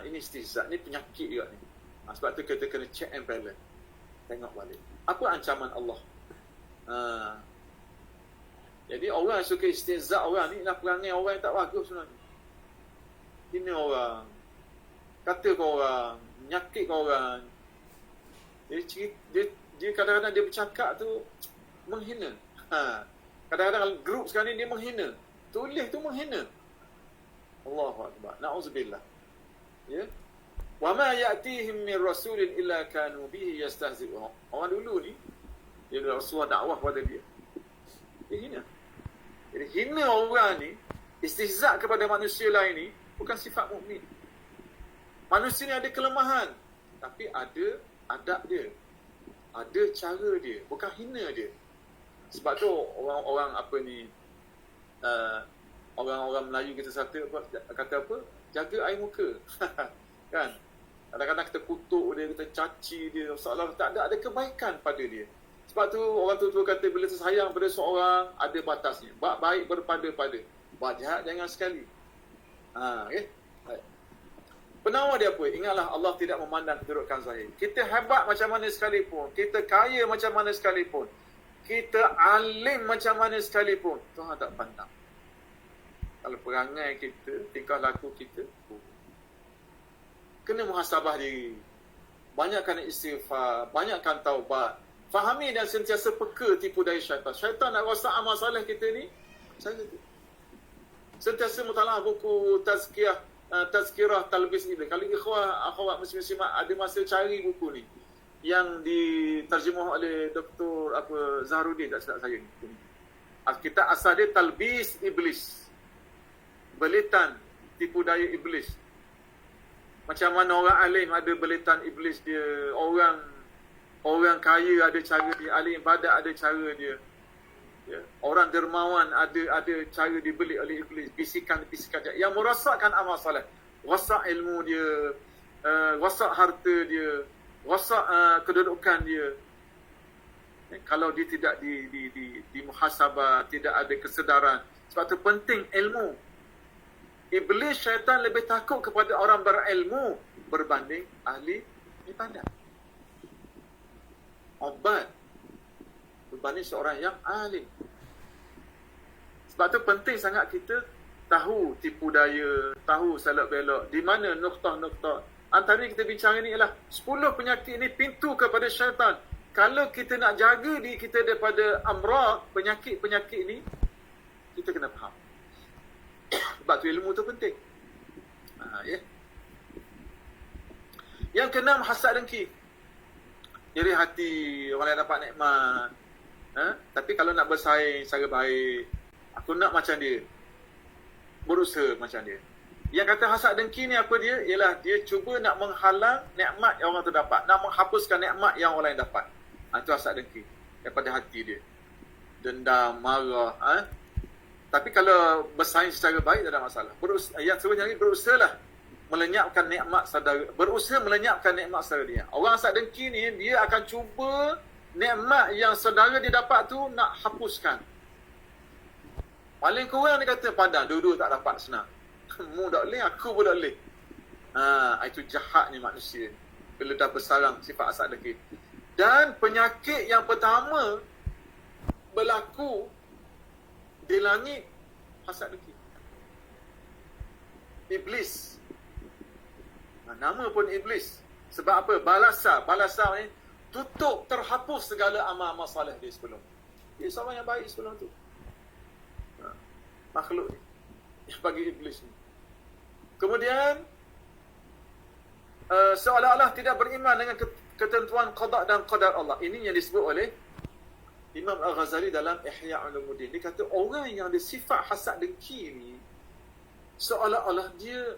Ini istihza', ni penyakit juga ni. Sebab tu kita kena check and balance. Tengok balik. Apa ancaman Allah? Jadi orang yang suka istihza' orang ni nak perangai orang yang tak bagus sebenarnya. Hina orang, kata kau orang, menyakit kau orang. Jadi dia kadang-kadang dia bercakap tu menghina. Kadang-kadang grup sekarang ni dia menghina. Tulis tu menghina. Allahu Akbar. Na'udzubillah. Ya. Wa ma ya'tihim min rasulin illa kanu bihi yastahzi'un. Orang dulu ni dia Rasulullah dakwah pada dia. Dia hina. Jadi hina orang ni, istihza' kepada manusia lain ni bukan sifat mukmin. Manusia ni ada kelemahan, tapi ada adab dia, ada cara dia, bukan hina dia. Sebab tu orang-orang apa ni, orang-orang Melayu kita kata apa? Jaga air muka. Kan? Kadang-kadang kita kutuk dia, kita caci dia, seolah tak ada kebaikan pada dia. Sebab tu orang tu kata bila tersayang pada seorang, ada batasnya. Buat baik berpada-pada, buat jahat jangan sekali. Okay? Baik. Penawar dia apa? Ingatlah, Allah tidak memandang kedudukan zahir. Kita hebat macam mana sekalipun, kita kaya macam mana sekalipun, kita alim macam mana sekalipun, Tuhan tak pandang. Kalau perangai kita, tingkah laku kita, kena muhasabah diri. Banyakkan istighfar, banyakkan taubat. Fahami dan sentiasa peka tipu daya syaitan. Syaitan nak rosak amal soleh kita ni, cara tu. Sentiasa mutalaah buku Tazkirah Talbis Iblis. Kalau akhwat muslimat ada masa cari buku ni yang diterjemah oleh Dr. Zaharuddin, tak silap saya ni. Kitab asal dia Talbis Iblis. Belitan tipu daya iblis. Macam mana orang alim ada belitan iblis dia, orang kaya ada cara dia, ahli ibadat ada cara dia. Ya. Orang dermawan ada cara dibeli oleh iblis, bisikan-bisikan yang merosakkan amal soleh, rosak ilmu dia, rosak harta dia, rosak kedudukan dia. Kalau dia tidak di muhasabah, tidak ada kesedaran. Sebab tu penting ilmu. Iblis, syaitan lebih takut kepada orang berilmu berbanding ahli ibadat. Obat berbanding seorang yang alim. Sebab tu penting sangat kita tahu tipu daya, tahu salak belok, di mana noktah-noktah. Antara kita bincang ini ialah 10 penyakit ini pintu kepada syaitan. Kalau kita nak jaga diri kita daripada amrad, penyakit-penyakit ini, kita kena faham. Sebab tu ilmu tu penting. Ya. Yang keenam, hasad dengki. Iri hati orang lain dapat nikmat. Tapi kalau nak bersaing secara baik, aku nak macam dia, berusaha macam dia. Yang kata hasad dengki ni apa dia? Ialah dia cuba nak menghalang nikmat yang orang tu dapat, nak menghapuskan nikmat yang orang lain dapat. Itu hasad dengki daripada hati dia. Dendam, marah. Tapi kalau bersaing secara baik, tak ada masalah. Yang sebenarnya ni berusahalah melenyapkan nikmat saudara. Berusaha melenyapkan nikmat saudara dia. Orang hasad dengki ni, dia akan cuba nikmat yang saudara dia dapat tu nak hapuskan. Paling kurang dia kata padang, dua-dua tak dapat, senang. Mu tak boleh, aku pun tak boleh. Itu jahatnya manusia bila dah bersarang sifat hasad dengki. Dan penyakit yang pertama berlaku di langit, hasad dengki. Iblis. Nama pun iblis. Sebab apa? Balasar ni tutup, terhapus segala amal-amal salih dia sebelum. Dia seorang yang baik sebelum tu. Makhluk ni yang bagi iblis ni. Kemudian seolah-olah tidak beriman dengan ketentuan qada dan qadar Allah. Ini yang disebut oleh Imam Al-Ghazali dalam Ihya Ulumuddin. Dia kata orang yang ada sifat hasad dengki ni, seolah-olah dia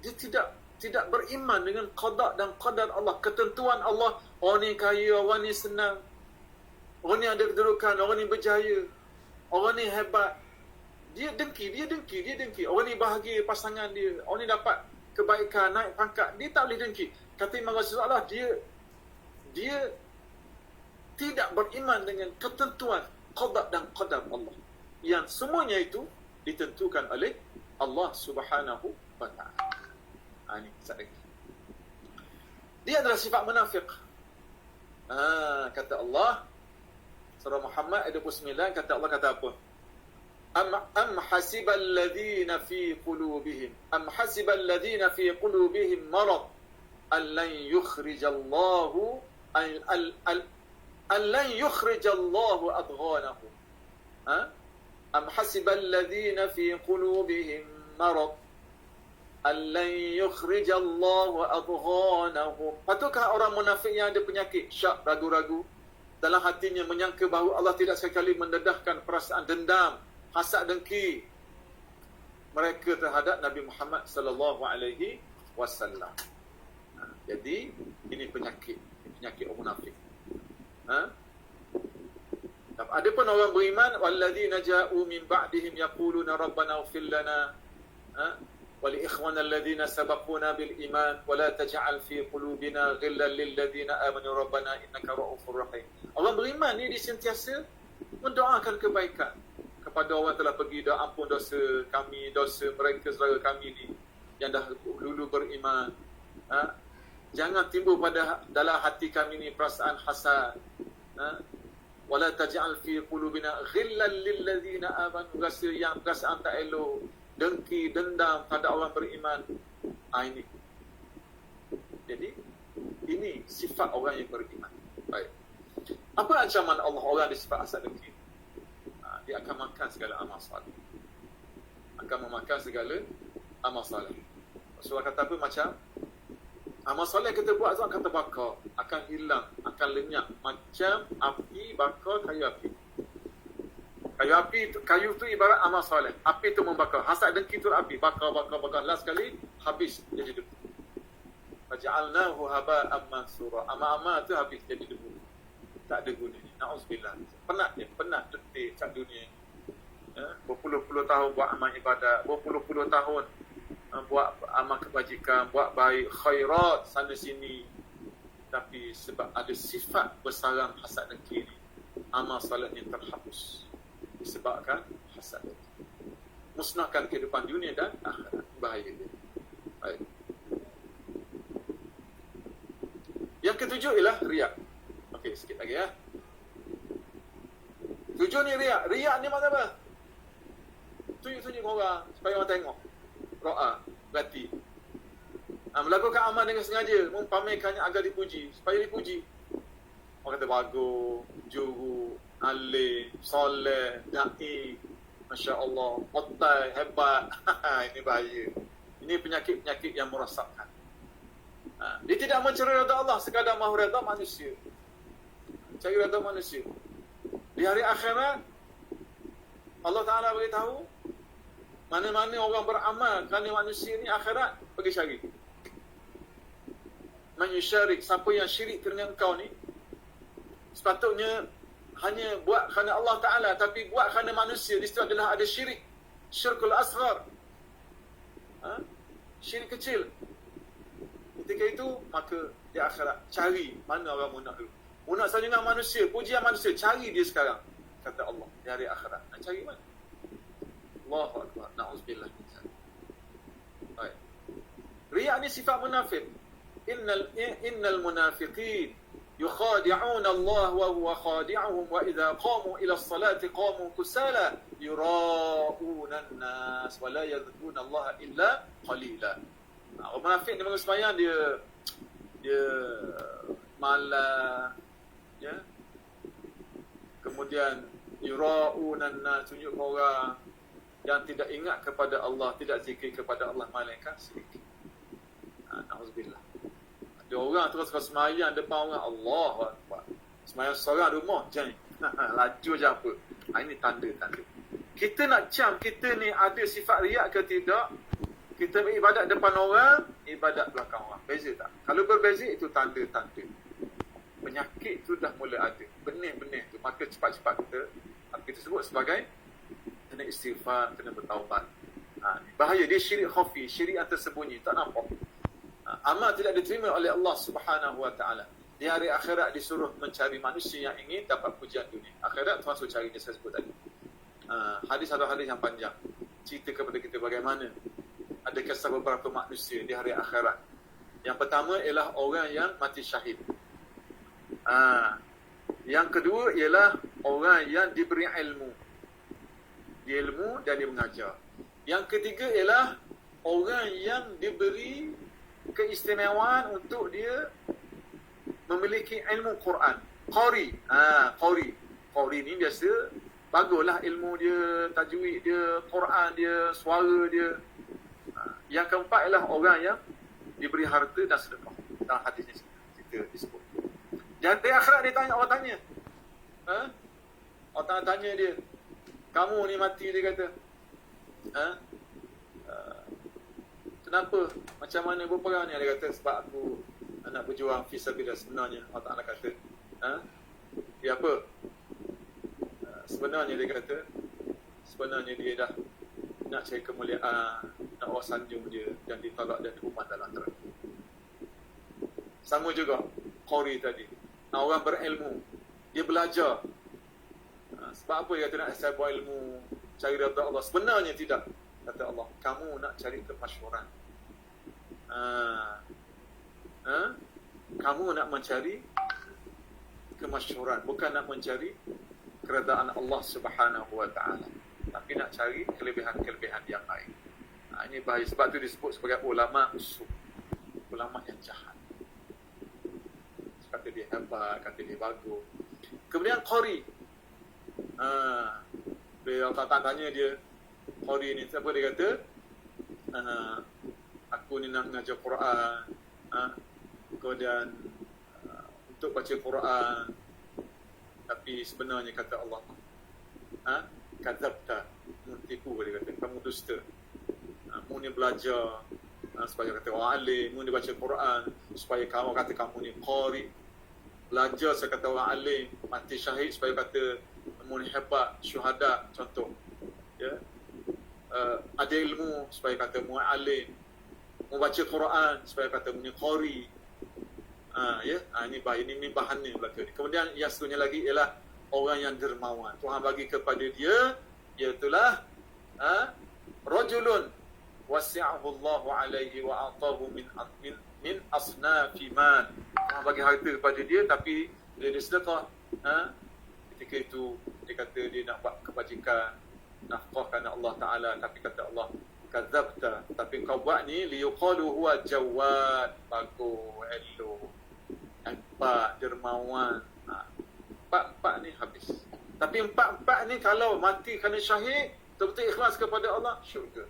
tidak beriman dengan qada dan qadar Allah, ketentuan Allah. Orang ni kaya, orang ni senang, orang ni ada kedudukan, orang ni berjaya, orang ni hebat. Dia dengki. Orang ni bahagia pasangan dia, orang ni dapat kebaikan, naik pangkat. Dia tak boleh dengki. Kata Imam Ghazali Allah, dia tidak beriman dengan ketentuan qada dan qadar Allah, yang semuanya itu ditentukan oleh Allah Subhanahu wa ta'ala. Ini sadaqah. Dia adalah sifat munafik. Kata Allah surah Muhammad ayat 29, kata Allah kata apa? Am hasibal ladzina fi qulubihim marad an lan yukhrijallahu أن لن يخرج الله أضغانهم. أم حسب الذين في قلوبهم مرض أن لن يخرج الله أضغانهم. Patukah orang munafik yang ada penyakit syak, ragu-ragu dalam hatinya, menyangka bahawa Allah tidak sekali mendedahkan perasaan dendam, hasad dengki mereka terhadap Nabi Muhammad sallallahu alaihi wasallam. Jadi ini penyakit orang munafik. Ada pun orang beriman, walladzina ja'u min ba'dihim yaquluna rabbana ighfir lana wa li ikhwana alladhina sabaquna bil iman wa la taj'al fi qulubina ghillan lil ladzina amanu rabbana innaka ra'ufur rahim. Orang beriman ni disentiasa mendoakan kebaikan kepada orang telah pergi, dah ampun dosa kami, dosa mereka saudara kami ni yang dah dulu beriman. Jangan timbul pada dalam hati kami ni perasaan hasad. Wala taj'al fi qulubina ghillan lil ladzina amanu, perasaan tak elok, dengki, dendam pada orang beriman. Ini. Jadi ini sifat orang yang beriman. Baik. Apa ancaman Allah orang di sifat hasad dengki? Dia akan makan segala amal saleh. Akan memakan segala amal saleh. Rasulullah kata apa? Macam amal soleh kita buat tu akan terbakar, akan hilang, akan lenyap macam api bakar kayu api. Kayu tu ibarat amal soleh. Api tu membakar. Hasad dengki tu api, bakar. Last sekali habis jadi debu. Faja'alnahu haba'an mansura. Amal-amal tu habis jadi debu. Tak ada gunanya. Na'udzubillah. Penat letih kat dunia. Berpuluh-puluh tahun buat amal ibadat, berpuluh-puluh tahun buat amal kebajikan, buat baik, khairat sana sini, tapi sebab ada sifat bersarang hasad dengki ni, amal salatnya terhapus disebabkan hasad dengki. Musnahkan kehidupan dunia dan akhirat. Bahaya dia. Baik. Yang ketujuh ialah riak. Okey, sikit lagi ya. Tujuh ni riak. Riak ni maksud apa? Tunjuk-tunjuk orang supaya orang tengok. Ro'a, berarti melakukan amal dengan sengaja, mempamerkannya agar dipuji, supaya dipuji. Orang kata bagus, juru, alim, soleh, da'i, Masya Allah, otai, hebat. Ini bahaya. Ini penyakit-penyakit yang merosakkan. Dia tidak mencari redha Allah, sekadar mahu redha manusia. Cari redha manusia. Di hari akhirat, Allah Ta'ala beritahu, mana-mana orang beramal kerana manusia ni akhirat, pergi cari. Man yusyarik, siapa yang syirik dengan engkau ni, sepatutnya hanya buat kerana Allah Ta'ala, tapi buat kerana manusia. Di situ adalah ada syirik. Syirkul asghar. Syirik kecil. Ketika itu, maka di akhirat, cari mana orang munak dulu. Munak saja dengan manusia, pujian manusia, cari dia sekarang. Kata Allah, di hari akhirat. Nak cari mana? Allahu Akbar. Na'udzubillah min zalik. Baik. Riya ni sifat munafik. Innal munafiqin yukhadi'un Allah wa huwa khadi'uhum wa idza qamu ila as-salati qamu kusala yura'una an-nas wa la yadhkuruna Allah illa qalila. Orang munafik ni bangun sembahyang dia malas, ya. Kemudian yura'una an-nas, tunjuk orang yang tidak ingat kepada Allah, tidak zikir kepada Allah, malaikat sedikit. Na'udzubillah. Ada orang terus semayang depan orang, Allahu Akbar. Semayang seorang rumah, jangan. Laju je apa. Ini tanda-tanda. Kita nak cam, kita ni ada sifat riak ke tidak? Kita beribadat depan orang, ibadat belakang orang. Beza tak? Kalau berbeza, itu tanda-tanda. Penyakit tu dah mula ada. Benih-benih tu. Maka cepat-cepat kita sebut sebagai kena istighfar, kena bertaubat. Bahaya, dia syirik khafi, syirik yang tersembunyi, tak nampak. Amal tidak diterima oleh Allah Subhanahu Wa Taala. Di hari akhirat disuruh mencari manusia yang ingin dapat pujian dunia. Akhirat termasuk cari yang saya sebut tadi. Hadis atau hadis yang panjang cerita kepada kita bagaimana ada kisah beberapa manusia di hari akhirat. Yang pertama ialah orang yang mati syahid. Yang kedua ialah orang yang diberi ilmu. Dia ilmu dan dia mengajar. Yang ketiga ialah orang yang diberi keistimewaan untuk dia memiliki ilmu Quran. Qari. Qari ni biasa baguslah ilmu dia, tajwid dia, Quran dia, suara dia. Yang keempat ialah orang yang diberi harta dan sedekah. Dalam hadis ni kita disebut. Jadi akhirat dia tanya, orang tanya. Orang tanya dia, kamu ni mati, dia kata. Kenapa? Macam mana berperang ni? Dia kata, sebab aku nak berjuang fisabilillah. Sebenarnya Allah Ta'ala kata, dia apa? Sebenarnya dia kata, sebenarnya dia dah nak cari kemuliaan, nak orang sanjung dia, dan ditolak dan dihukum dalam neraka. Sama juga Qari tadi, orang berilmu, dia belajar. Sebab apa dia kata nak saya buat ilmu, cari redha Allah? Sebenarnya tidak, kata Allah, kamu nak cari kemasyhuran. Kamu nak mencari kemasyhuran, bukan nak mencari keredaan Allah Subhanahu Wa Taala, tapi nak cari kelebihan-kelebihan yang lain. Ini bahaya. Sebab tu disebut sebagai ulama usul, ulama yang jahat. Kata dia hebat, kata dia bagus. Kemudian Qari, dia tanya dia, Qari ni siapa? Dia kata, aku ni nak mengajar Quran, kemudian untuk baca Quran, tapi sebenarnya kata Allah, kadzabta, tipu, dia kata, kamu dusta. Mu ni belajar supaya kata orang alim, mu ni baca Quran supaya kamu kata kamu ni Qari. Belajar saya kata orang alim, mati syahid supaya kata mu ni hebat, syuhada, contoh. Ya. ada ilmu supaya kata mu'alim, membaca Quran supaya kata punya qari. Ini bahan ni belaka. Kemudian yang seterusnya lagi ialah orang yang dermawan. Tuhan bagi kepada dia iaitulah rajulun wasi'ahu Allahu alaihi wa atahu min asnafi man. Tuhan bagi harta kepada dia, tapi bila dia sedekah, ketika itu dia kata dia nak buat kebajikan, nafkah kerana Allah Ta'ala, tapi kata Allah, kadzabta, tapi kau buat ni liyuqalu huwa jawad. Bagus, elok, empat, dermawan. Empat ni habis. Tapi empat ni kalau mati kerana syahid, betul-betul ikhlas kepada Allah, syurga.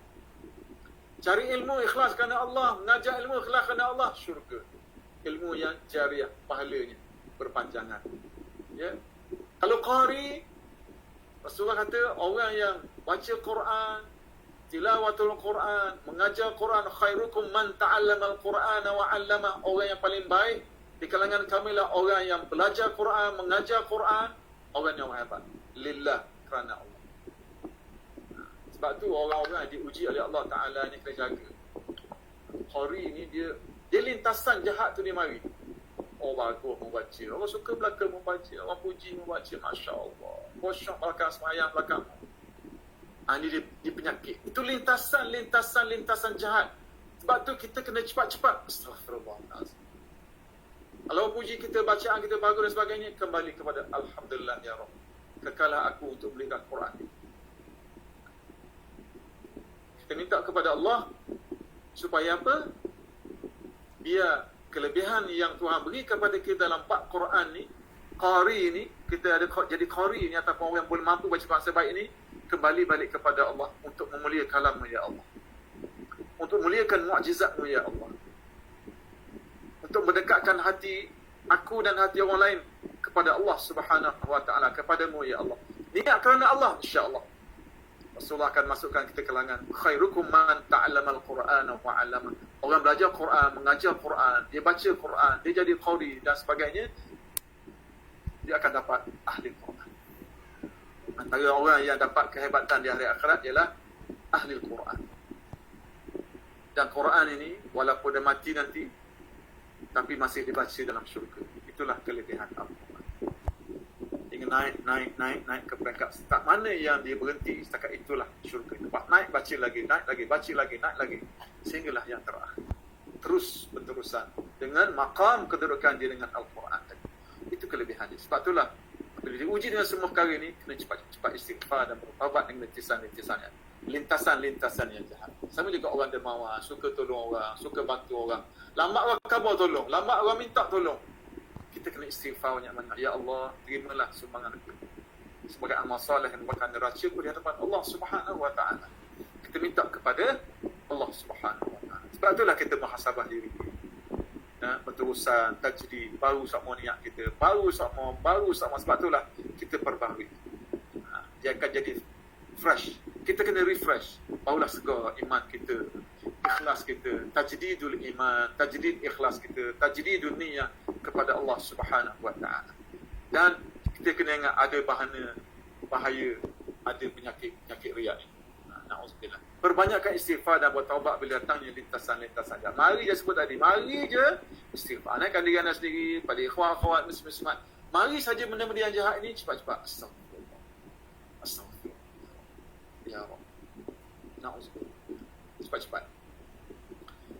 Cari ilmu ikhlas kerana Allah, mengajar ilmu ikhlas kerana Allah, syurga. Ilmu yang jariah, pahalanya berpanjangan. Ya. Kalau qari, Rasulullah kata orang yang baca Quran, tilawatul Quran, mengajar Quran, khairukum man ta'allama al-Quran wa 'allama. Orang yang paling baik di kalangan kami lah orang yang belajar Quran, mengajar Quran, orang yang hebat. Lillah, kerana Allah. Sebab tu orang-orang yang diuji oleh Allah Ta'ala ni kena jaga. Qari ni dia lintasan jahat tu dia mari. Oh, bagus membaca. Orang suka belaka membaca. Orang puji membaca. Masya Allah. Bosyok belakang semayang belakang. Ini dia penyakit. Itu lintasan jahat. Sebab tu kita kena cepat-cepat. Astaghfirullahaladzim. Kalau puji kita, bacaan kita bagus dan sebagainya, kembali kepada Alhamdulillah ya Rabb. Kekalah aku untuk belikan Quran ini. Kita minta kepada Allah supaya apa? Biar kelebihan yang Tuhan beri kepada kita dalam bab Quran ni, qari ni, kita ada jadi qari ni ataupun orang yang boleh mampu baca bahasa baik ni, kembali balik kepada Allah untuk memuliakan kalam-Mu ya Allah. Untuk memuliakan mukjizat-Mu ya Allah. Untuk mendekatkan hati aku dan hati orang lain kepada Allah Subhanahu wa taala, kepada-Mu ya Allah. Niat kerana Allah, insya-Allah Rasulullah akan masukkan kita ke kalangan khairukum man ta'allama al-Quran wa 'allama. Orang belajar Quran, mengajar Quran, dia baca Quran, dia jadi qari dan sebagainya, dia akan dapat ahli Quran. Antara orang yang dapat kehebatan di hari akhirat ialah ahli Quran. Dan Quran ini walaupun dia mati nanti, tapi masih dibaca dalam syurga. Itulah kelebihan Al-Quran. Dia naik ke peringkat tak mana yang dia berhenti, setakat itulah syurga. Lepas naik, baca lagi, naik lagi, sehinggalah yang terakhir. Terus berterusan dengan maqam kedudukan dia dengan Al-Quran. Itu kelebihan dia. Sebab itulah bila diuji dengan semua perkara ini, kena cepat-cepat istighfar dan bertaubat dengan lintasan yang jahat. Sama juga orang dermawan, suka tolong orang, suka bantu orang. Lambat orang khabar tolong, lambat orang minta tolong. Kita kena istighfar banyak-banyak. Ya Allah, terimalah sumbangan aku sebagai amal soleh yang merupakan neracaku di hadapan Allah Subhanahu wa taala. Kita minta kepada Allah Subhanahu wa taala. Sebab itulah kita muhasabah diri. Berterusan, tajdid, baru sama niat kita, baru sama. Sebab itulah kita perbaharui. Dia akan jadi fresh. Kita kena refresh. Barulah segar iman kita, ikhlas kita, tajdidul iman, tajdid ikhlas kita, tajdidul niyah kepada Allah Subhanahu wa taala. Dan kita kena ingat ada bahaya, ada penyakit riak ni. Na'udzubillah. Perbanyakkan istighfar dan bertaubat bila datangnya lintasan-lintasan. Mari je sebut tadi, mari je istighfar. Naikkan diri anda sendiri, pada ikhwan-akhwat muslim-muslimat. Mari saja benda-benda yang jahat ini cepat-cepat. Astagfirullah. Ya Allah. Na'udzubillah. Cepat-cepat.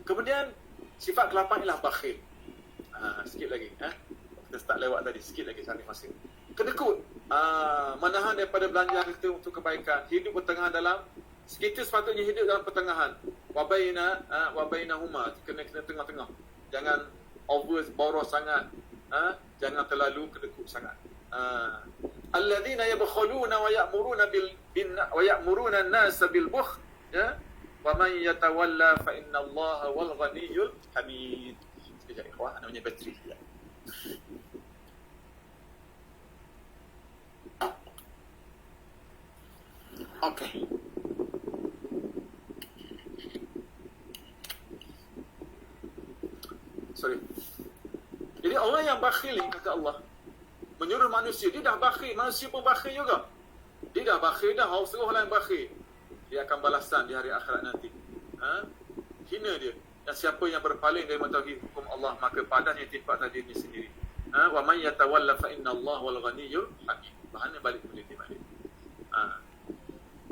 Kemudian sifat ke-8 ialah bakhil. Sikit lagi. Kita start lewat tadi. Sikit lagi cari masa. Kedekut. Menahan daripada belanjaan kita untuk kebaikan. Hidup pertengahan dalam. Kita sepatutnya hidup dalam pertengahan. Wabainahuma. Kena tengah-tengah. Jangan boros sangat. Jangan terlalu kedekut sangat. Alladzina yabkhuluna wa ya'muruna an-nasa bil bukhl. Ya. Wa man yatawalla fa inna Allaha wal ghaniyyul hamid. Sekejap ikhwan, ana punya bateri dia. Okey. Sorry. Jadi orang yang bakhil ni kata Allah menyuruh manusia, dia dah bakhil, manusia pun bakhil juga. Dia dah bakhil dah, harus suruh orang yang bakhil. dia akan balasan di hari akhirat nanti. Hina dia. Dan siapa yang berpaling dari mentauhid hukum Allah, maka padanya timpa atas dirinya sendiri. Wa man yatawalla fa inna Allah wal ghaniyyul hamid. Bahannya balik balik.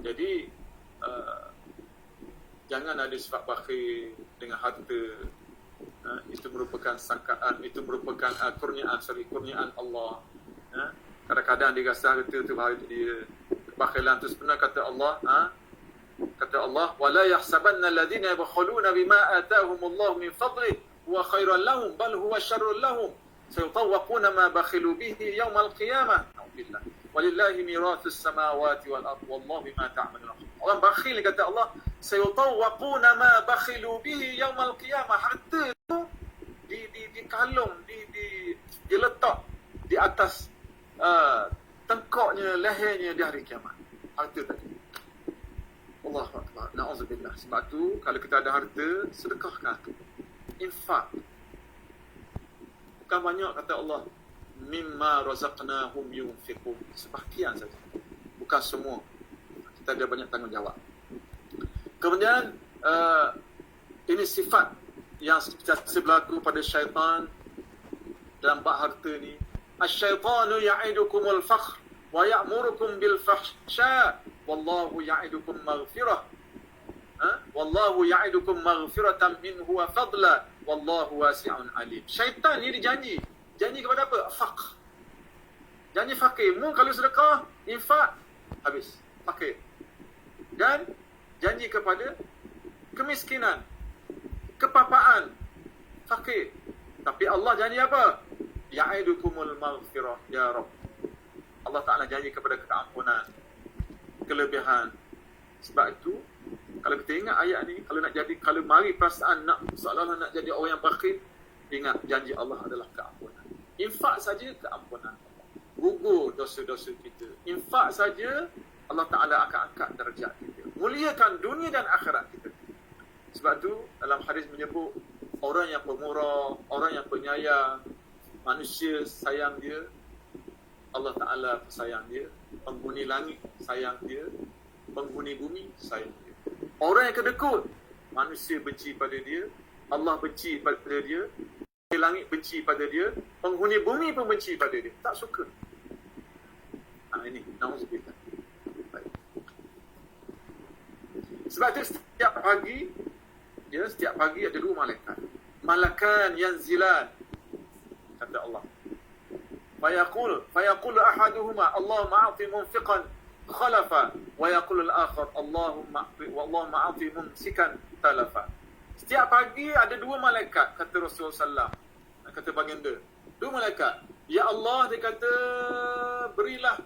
Jadi jangan ada sifat bakhil dengan harta. Itu merupakan sangkaan, itu merupakan kurniaan Allah. Kadang-kadang dia rasa harta tu dia kebakhilan tu sebenarnya kata Allah wala yahsabanna alladhina yabkhuluna bima ataahumullahu min fadlihi huwa khairan lahum bal huwa syarrun lahum sayutawwaquna ma bakhilu bihi yawmal qiyamah. Alhamdulillah walillahi mirathus samawati wal ardh wallahu bima ta'malun. Orang bakhil kata Allah sayutawwaquna ma bakhilu bihi yawmal qiyamah. Harta tu dikalung, diletak di atas tengkoknya, lehernya di hari kiamat. Harta tadi. Allahu Akbar. Na'udzubillah. Sebab tu kalau kita ada harta, sedekahkan tu. Infak. Bukan banyak kata Allah, mimma razaqnahum yunfiqun. Sebahagian saja. Bukan semua. Kita ada banyak tanggungjawab. Kemudian ini sifat yang berlaku pada syaitan dalam bab harta ni. Asy-syaitanu ya'idukumul fakhr wa ya'murukum bil fahsya wallahu ya'idukum maghfirah. Wallahu ya'idukum maghfiratan minhu wa fadla wallahu wasi'un alim. Syaitan ni dijanji. Janji kepada apa? Fakhr. Janji fakir. Mu kalau sedekah, infak, habis. Fakir. Dan janji kepada kemiskinan, kepapaan, fakir. Tapi Allah janji apa? Ya'idukumul maghfirah ya Rabb. Allah Ta'ala janji kepada keampunan, kelebihan. Sebab itu kalau kita ingat ayat ni, kalau mari perasaan nak seolah-olah nak jadi orang yang bakhil, ingat janji Allah adalah keampunan. Infak saja keampunan. Gugur dosa-dosa kita. Infak saja Allah Ta'ala akan angkat darjat kita. Muliakan dunia dan akhirat kita. Sebab tu dalam hadis menyebut orang yang pemurah, orang yang penyayang, manusia sayang dia, Allah Ta'ala sayang dia, penghuni langit sayang dia, penghuni bumi sayang dia. Orang yang kedekut, manusia benci pada dia, Allah benci pada dia, penghuni langit benci pada dia, penghuni bumi pun benci pada dia. Tak suka. Ini, na'udzubillah. Sebab tu setiap pagi ada dua malaikat. Malakan yanzilan, kata Allah. Fayaqulu ahaduhuma Allahumma a'ti munfiqan khalafa wa yaqulu al-akhar Allahumma a'ti mumsikan talafa. Setiap pagi ada dua malaikat, kata Rasulullah SAW, kata baginda. Dua malaikat. Ya Allah, dia kata, berilah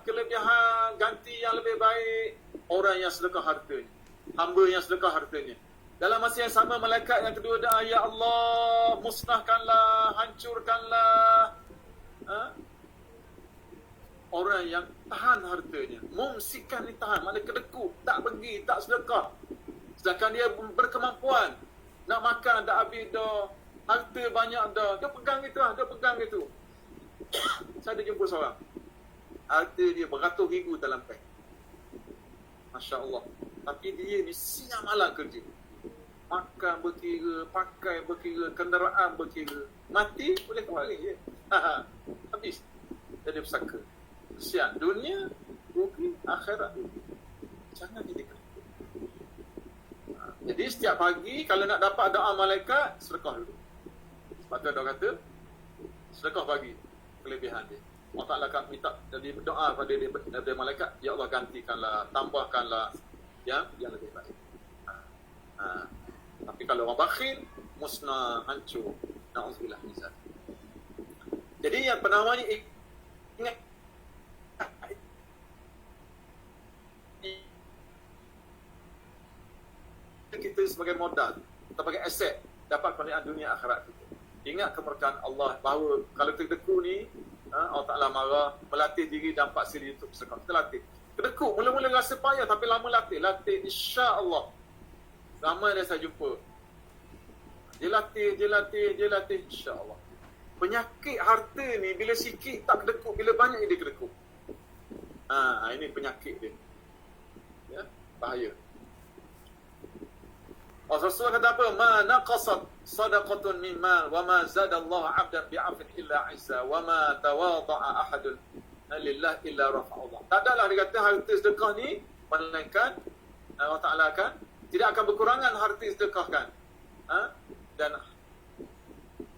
kelebihan, ganti yang lebih baik orang yang sedekah hartanya, hamba yang sedekah hartanya. Dalam masa yang sama, malaikat yang kedua doa, Ya Allah, musnahkanlah, hancurkanlah orang yang tahan hartanya. Mumsikan ni tahan, maknanya kedekut, tak pergi, tak sedekah. Sedangkan dia berkemampuan, nak makan dah habis dah, harta banyak dah, dia pegang itu. Saya ada jumpa seorang, harta dia beratus ribu dalam bank. Masya Allah. Tapi dia ni siang malam kerja. Makan berkira, pakai berkira, kenderaan berkira. Mati boleh kembali je. Habis. Jadi pesaka. Kesian. Dunia rugi, akhirat rugi. Jangan jadi kedekut. Jadi setiap pagi kalau nak dapat doa malaikat, sedekah dulu. Sebab tu ada kata, sedekah pagi kelebihan dia. Allah Ta'ala akan minta, jadi berdoa pada dia daripada malaikat, Ya Allah gantikanlah, tambahkanlah yang lebih baik. Tapi kalau orang bakhil, musnah, hancur. Na'udzubillah min zalik. Jadi yang penamanya ingat kita sebagai modal, sebagai aset dapat kemuliaan dunia akhirat kita. Ingat kemerdekaan Allah bahawa kalau terdeku ni Allah Ta'ala marah, melatih diri dan paksa diri untuk bersedekah. Kita latih. Kedekut, mula-mula rasa payah tapi lama latih, insya-Allah. Ramai dah saya jumpa. Dia latih, insya-Allah. Penyakit harta ni bila sikit tak kedekut, bila banyak dia kedekut. Ini penyakit dia. Ya, bahaya. Rasulullah kata apa? Ma naqasat sadaqatun min mal wa ma zada Allah 'abdan bi'afin illa 'izza wa ma tawadha'a ahadun lillah illa rafa'allah. Tak adalah dia kata harta sedekah ni melainkan Allah Taala akan tidak akan berkurangan harta sedekah kan. Dan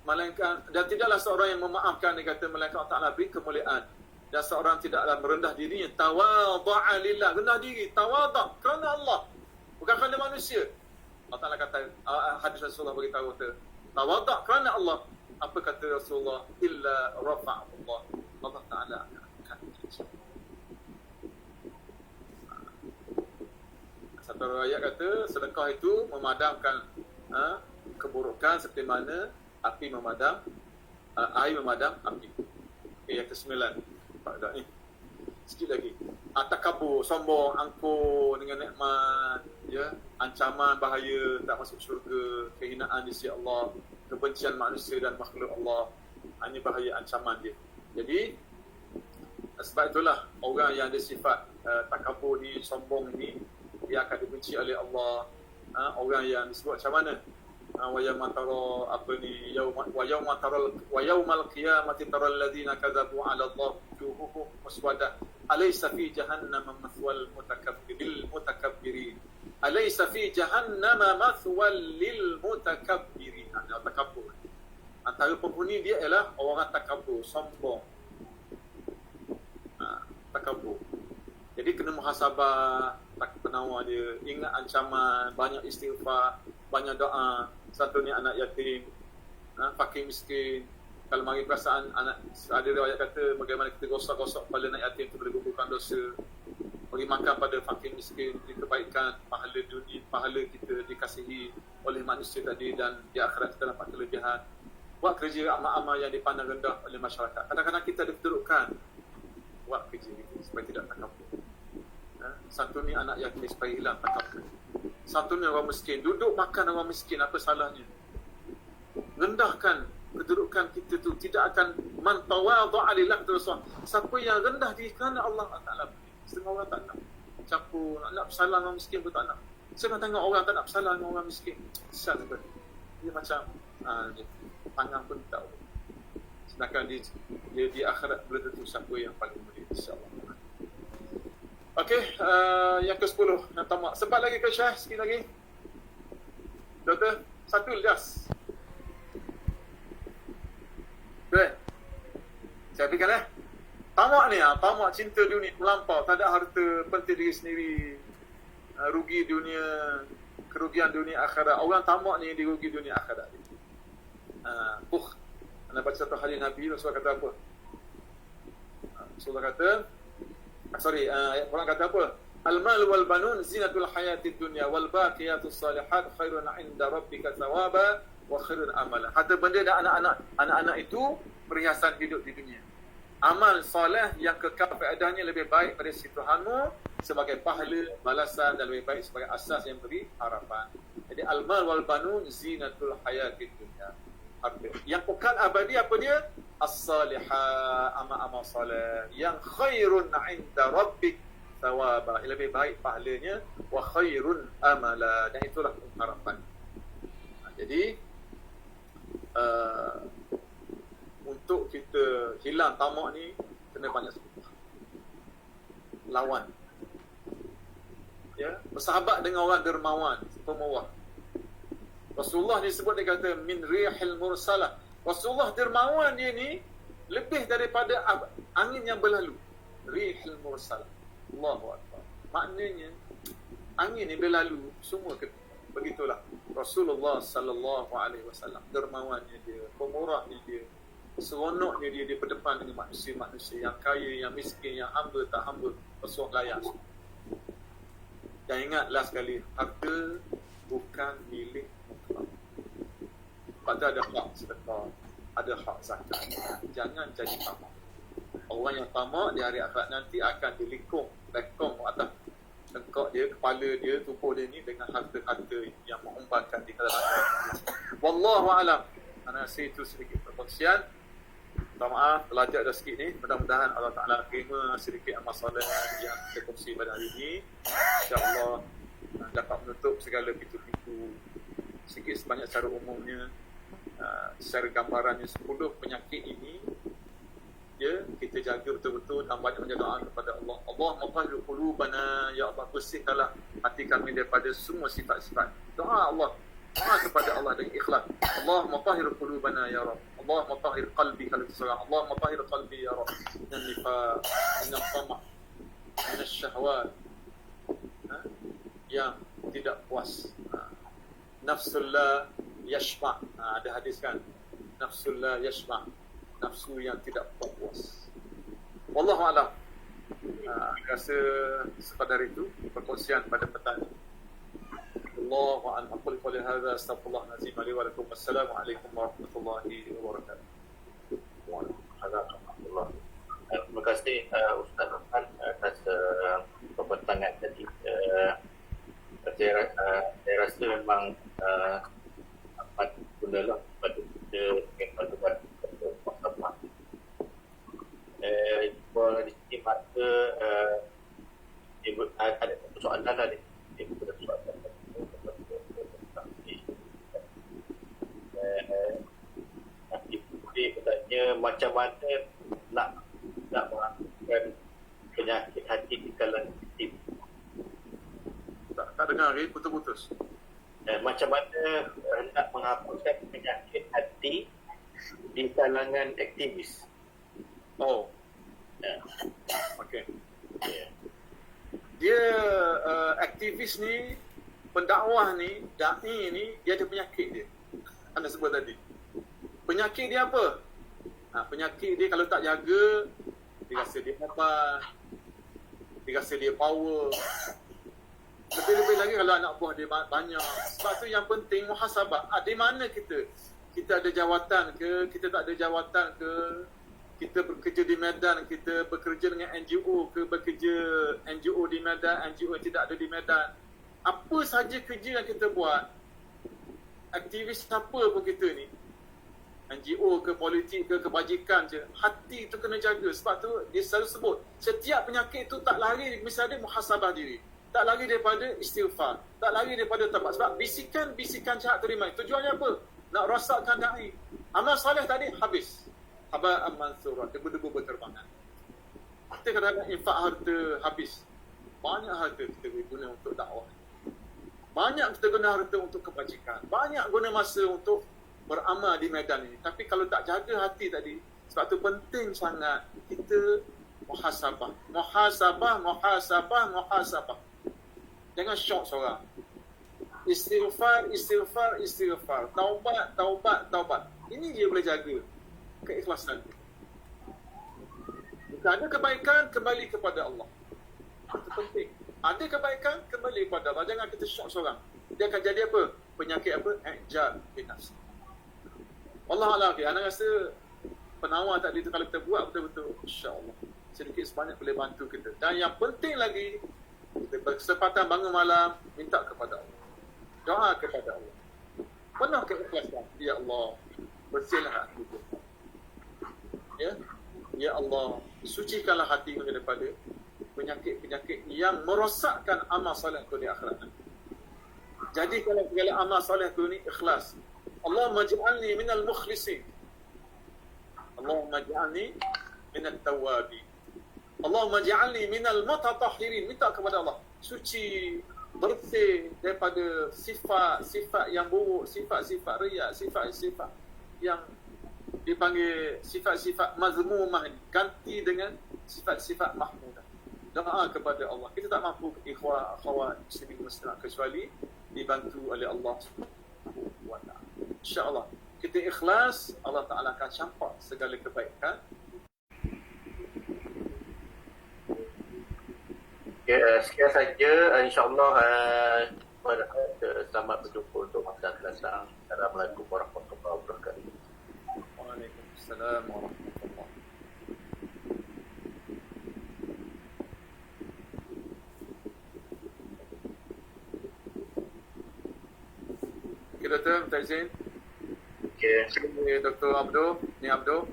melainkan dan tidaklah seorang yang memaafkan, dia kata melainkan Allah Taala beri kemuliaan. Dan seorang tidaklah merendah dirinya, tawadha'a lillah, rendah diri, tawadha' kerana Allah, bukan kerana manusia. Allah Ta'ala kata, hadis Rasulullah beritahu kata, tawadha' kerana Allah. Apa kata Rasulullah? Illa rafa'allah. Allah Ta'ala akan angkat. Satu ayat kata, sedekah itu memadamkan keburukan seperti mana api memadam, air memadam api. Okay, yang ke-9. Dah ni. Sikit lagi. Takabur, sombong, angkuh dengan nikmat, ya, ancaman bahaya tak masuk syurga, kehinaan di sisi Allah, kebencian manusia dan makhluk Allah. Ini bahaya ancaman dia. Jadi sebab itulah orang yang ada sifat takabur ni, sombong ni, dia akan dibenci oleh Allah. Orang yang disebut macam mana? Wa yawma tara apa ni, wa yawmal qiyamati taral ladzina kadzabu 'ala Allah wujuhuhum muswaddah alaysa fi jahannam mathwal mutakabbirin alaysa fi jahannam mathwal lil mutakabbirin. Takabbur, antara penghuni dia ialah orang takabur, sombong. Takabur. Jadi kena muhasabah, tak penawar dia, ingat ancaman, banyak istighfar, banyak doa. Satu ni anak yatim, fakir miskin. Kalau mari perasaan anak, ada riwayat kata bagaimana kita gosok-gosok kepala anak yatim itu boleh gugurkan dosa. Beri makan pada fakir miskin, beri kebaikan, pahala dunia, pahala kita dikasihi oleh manusia tadi, dan di akhirat kita dapat kelebihan. Buat kerja amal-amal yang dipandang rendah oleh masyarakat. Kadang-kadang kita ada kedudukan, buat kerja itu supaya tidak takabur. Satu ni anak yatim supaya hilang takabur. Satu ni orang miskin, duduk makan orang miskin, apa salahnya? Rendahkan kedudukan kita tu, tidak akan man tawadha'a lillah, kata Rasulullah. Siapa yang rendah diri kerana Allah Taala. Setengah orang tak nak campur, nak bersalah dengan miskin pun tak nak. Saya tengok orang tak nak bersalah dengan orang miskin, kesian betul. Dia macam tangan pun tahu. Sedangkan dia di akhirat belum tentu siapa yang paling mulia, insya-Allah. Okey, yang ke-10 nak tamak. Sempat lagi ke Syah? Sikit lagi. Doktor, satu just. Boleh? Saya fikirkan tamak ni, tamak cinta dunia melampau, tak ada harta, penting diri sendiri, rugi dunia, kerugian dunia akhirat. Orang tamak ni dirugi dunia akhirat. Anda baca satu hadis Nabi, Rasulullah kata apa? Rasulullah kata, ayat Quran kata apa? Al-mal wal banun zinatul hayatid dunya wal baqiyatus salihat khairun 'inda rabbika thawaba wa khairun amala. Harta benda dan anak-anak itu perhiasan hidup di dunia. Amal soleh yang kekal faedahnya lebih baik pada sisi Tuhanmu sebagai pahala, balasan, dan lebih baik sebagai asas yang beri harapan. Jadi al-mal wal banun zinatul hayatid dunya. Yang kekal abadi apa dia? As-salihah, amal-amal soleh yang khairun 'inda rabbik thawaba, lebih baik pahalanya, wa khairun amala, dan itulah harapan. Jadi untuk kita hilang tamak ni kena banyak lawan. Ya, bersahabat dengan orang dermawan, pemurah. Rasulullah disebut, dia kata min rihil mursalah. Rasulullah dermawan dia ni lebih daripada angin yang berlalu. Rihil mursalah. Allahu akbar. Maknanya angin yang berlalu semua begitulah. Rasulullah sallallahu alaihi wasallam, dermawannya dia, pemurahnya dia, seronoknya dia di berdepan dengan manusia-manusia yang kaya, yang miskin, yang hamba, tak hamba, Rasulullah layak. Dan ingatlah sekali, harta bukan milik mutlak. Pada ada hak sedekah, ada hak zakat. Jangan jadi tamak. Orang yang tamak di hari akhirat nanti akan dilekong atas tengkok dia, kepala dia, tubuh dia ni dengan harta-harta yang mengumbarkan di kalangan. Wallahu a'lam. Ana rasa itu sedikit perkongsian minta maaf terlajak dah sikit ni. Mudah-mudahan Allah Ta'ala terima sedikit amal soleh yang kita kongsi pada hari ini. InsyaAllah dapat menutup segala pintu-pintu sikit sebanyak secara umumnya. Secara gambarannya 10 penyakit ini, ya, kita jaga betul-betul dan banyak menjaga doa kepada Allah. Allah mutahhir qulubana, ya Allah bersihkanlah hati kami daripada semua sifat-sifat. Doa Allah, doa kepada Allah dengan ikhlas. Allah mutahhir qulubana ya Rabb. Allah mutahhir qalbi, kalau seorang Allah mutahhir qalbi ya Rabb. Dan nifaq, min al-tama', min al-syahwat, yang tidak puas. Nafsul la yashba'. Ada hadis kan? Nafsul la yashba'. Nafsu yang tidak puas. Wallahu a'lam. Rasa sekadar itu perkongsian pada petang ini. Allahu a'lam. Aqulu qawli hadza astaghfirullah azim li wa lakum. Assalamualaikum warahmatullahi wabarakatuh. Waalaikumsalam warahmatullahi wabarakatuh. Terima kasih Ustaz Rahman atas pembentangan tadi. Saya rasa memang amat gunalah pada kita dengan panduan muhasabah. Di sini maka ada soalan lah ni. Ada soalan. Nanti boleh katanya macam mana nak melakukan penyakit hati di kalangan tim. Tak dengar lagi, putus-putus. Macam mana hendak menghapuskan penyakit hati di kalangan aktivis. Oh, Ya. okey. Ya. Dia aktivis ni, pendakwah ni, da'i ni, dia ada penyakit dia. Anda sebut tadi. Penyakit dia apa? Penyakit dia kalau tak jaga, dia rasa dia hebat, dia rasa dia power. Lebih-lebih lagi kalau anak buah dia banyak. Sebab tu yang penting muhasabah. Di mana kita? Kita ada jawatan ke? Kita tak ada jawatan ke? Kita bekerja di Medan, kita bekerja dengan NGO ke? Bekerja NGO di Medan, NGO yang tidak ada di Medan. Apa saja kerja yang kita buat, aktivis siapa pun kita ni, NGO ke, politik ke, kebajikan je, hati tu kena jaga. Sebab tu dia selalu sebut, setiap penyakit tu tak lari misalnya muhasabah diri, tak lari daripada istighfar, tak lari daripada taubat. Sebab bisikan-bisikan jahat tu dimai. Tujuannya apa? Nak rosakkan da'i. Amal soleh tadi habis. Haba'an mansura, debu-debu berterbangan. Kita kadang-kadang infak harta habis. Banyak harta kita guna untuk dakwah. Banyak kita guna harta untuk kebajikan. Banyak guna masa untuk beramal di medan ini. Tapi kalau tak jaga hati tadi, sebab tu penting sangat kita muhasabah. Muhasabah. Jangan syok seorang. Istighfar. Taubat. Ini dia boleh jaga keikhlasan. Jika ada kebaikan, kembali kepada Allah. Itu penting. Ada kebaikan, kembali kepada Allah. Jangan kita syok seorang. Dia akan jadi apa? Penyakit apa? I'jab bin nafs. Wallahualam. Anda rasa penawar tadi tu kalau kita buat betul-betul, insya-Allah sedikit sebanyak boleh bantu kita. Dan yang penting lagi, kita berkesempatan bangun malam, minta kepada Allah. Doa kepada Allah. Penuh keikhlasan. Ya Allah, bersihlah hati kita. Ya Allah, sucikanlah hati kita daripada penyakit-penyakit yang merosakkan amal soleh tu di akhirat nanti. Jadi kalau segala amal soleh tu ni ikhlas. Allahumma ij'alni minal mukhlisin. Allahumma ij'alni minat tawwabin. Allahumma ij'alni minal mutatahhirin. Minta kepada Allah suci, bersih daripada sifat-sifat yang buruk, sifat-sifat riya, sifat-sifat yang dipanggil sifat-sifat mazmumah, ganti dengan sifat-sifat mahmudah. Doa kepada Allah. Kita tak mampu ikhwah akhwat muslimin muslimat kecuali dibantu oleh Allah Subhanahu wa taala. Insya-Allah kita ikhlas, Allah Taala akan campak segala kebaikan. Sekian saja, insya-Allah. Selamat berjumpa untuk masa akan datang. Assalamualaikum warahmatullahi wabarakatuh. Waalaikumsalam warahmatullahi. Okay, Doktor, minta izin. Okay. Dr. Abdul, ni Abdul.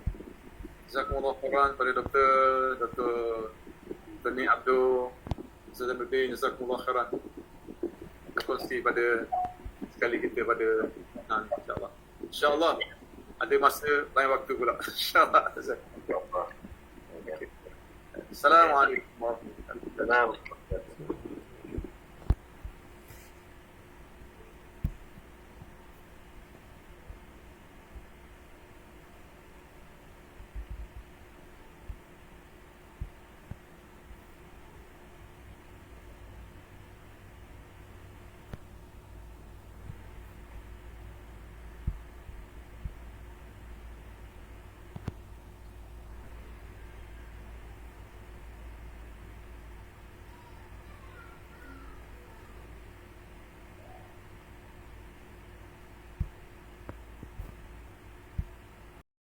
Jazakumullah khairan pada Dr. Tony Abdul Zainuddin. Jazakumullah khairan. Kongsi pada sekali kita pada insyaAllah. InsyaAllah ada masa lain waktu pula. InsyaAllah. InsyaAllah. Assalamualaikum warahmatullahi wabarakatuh. Salam.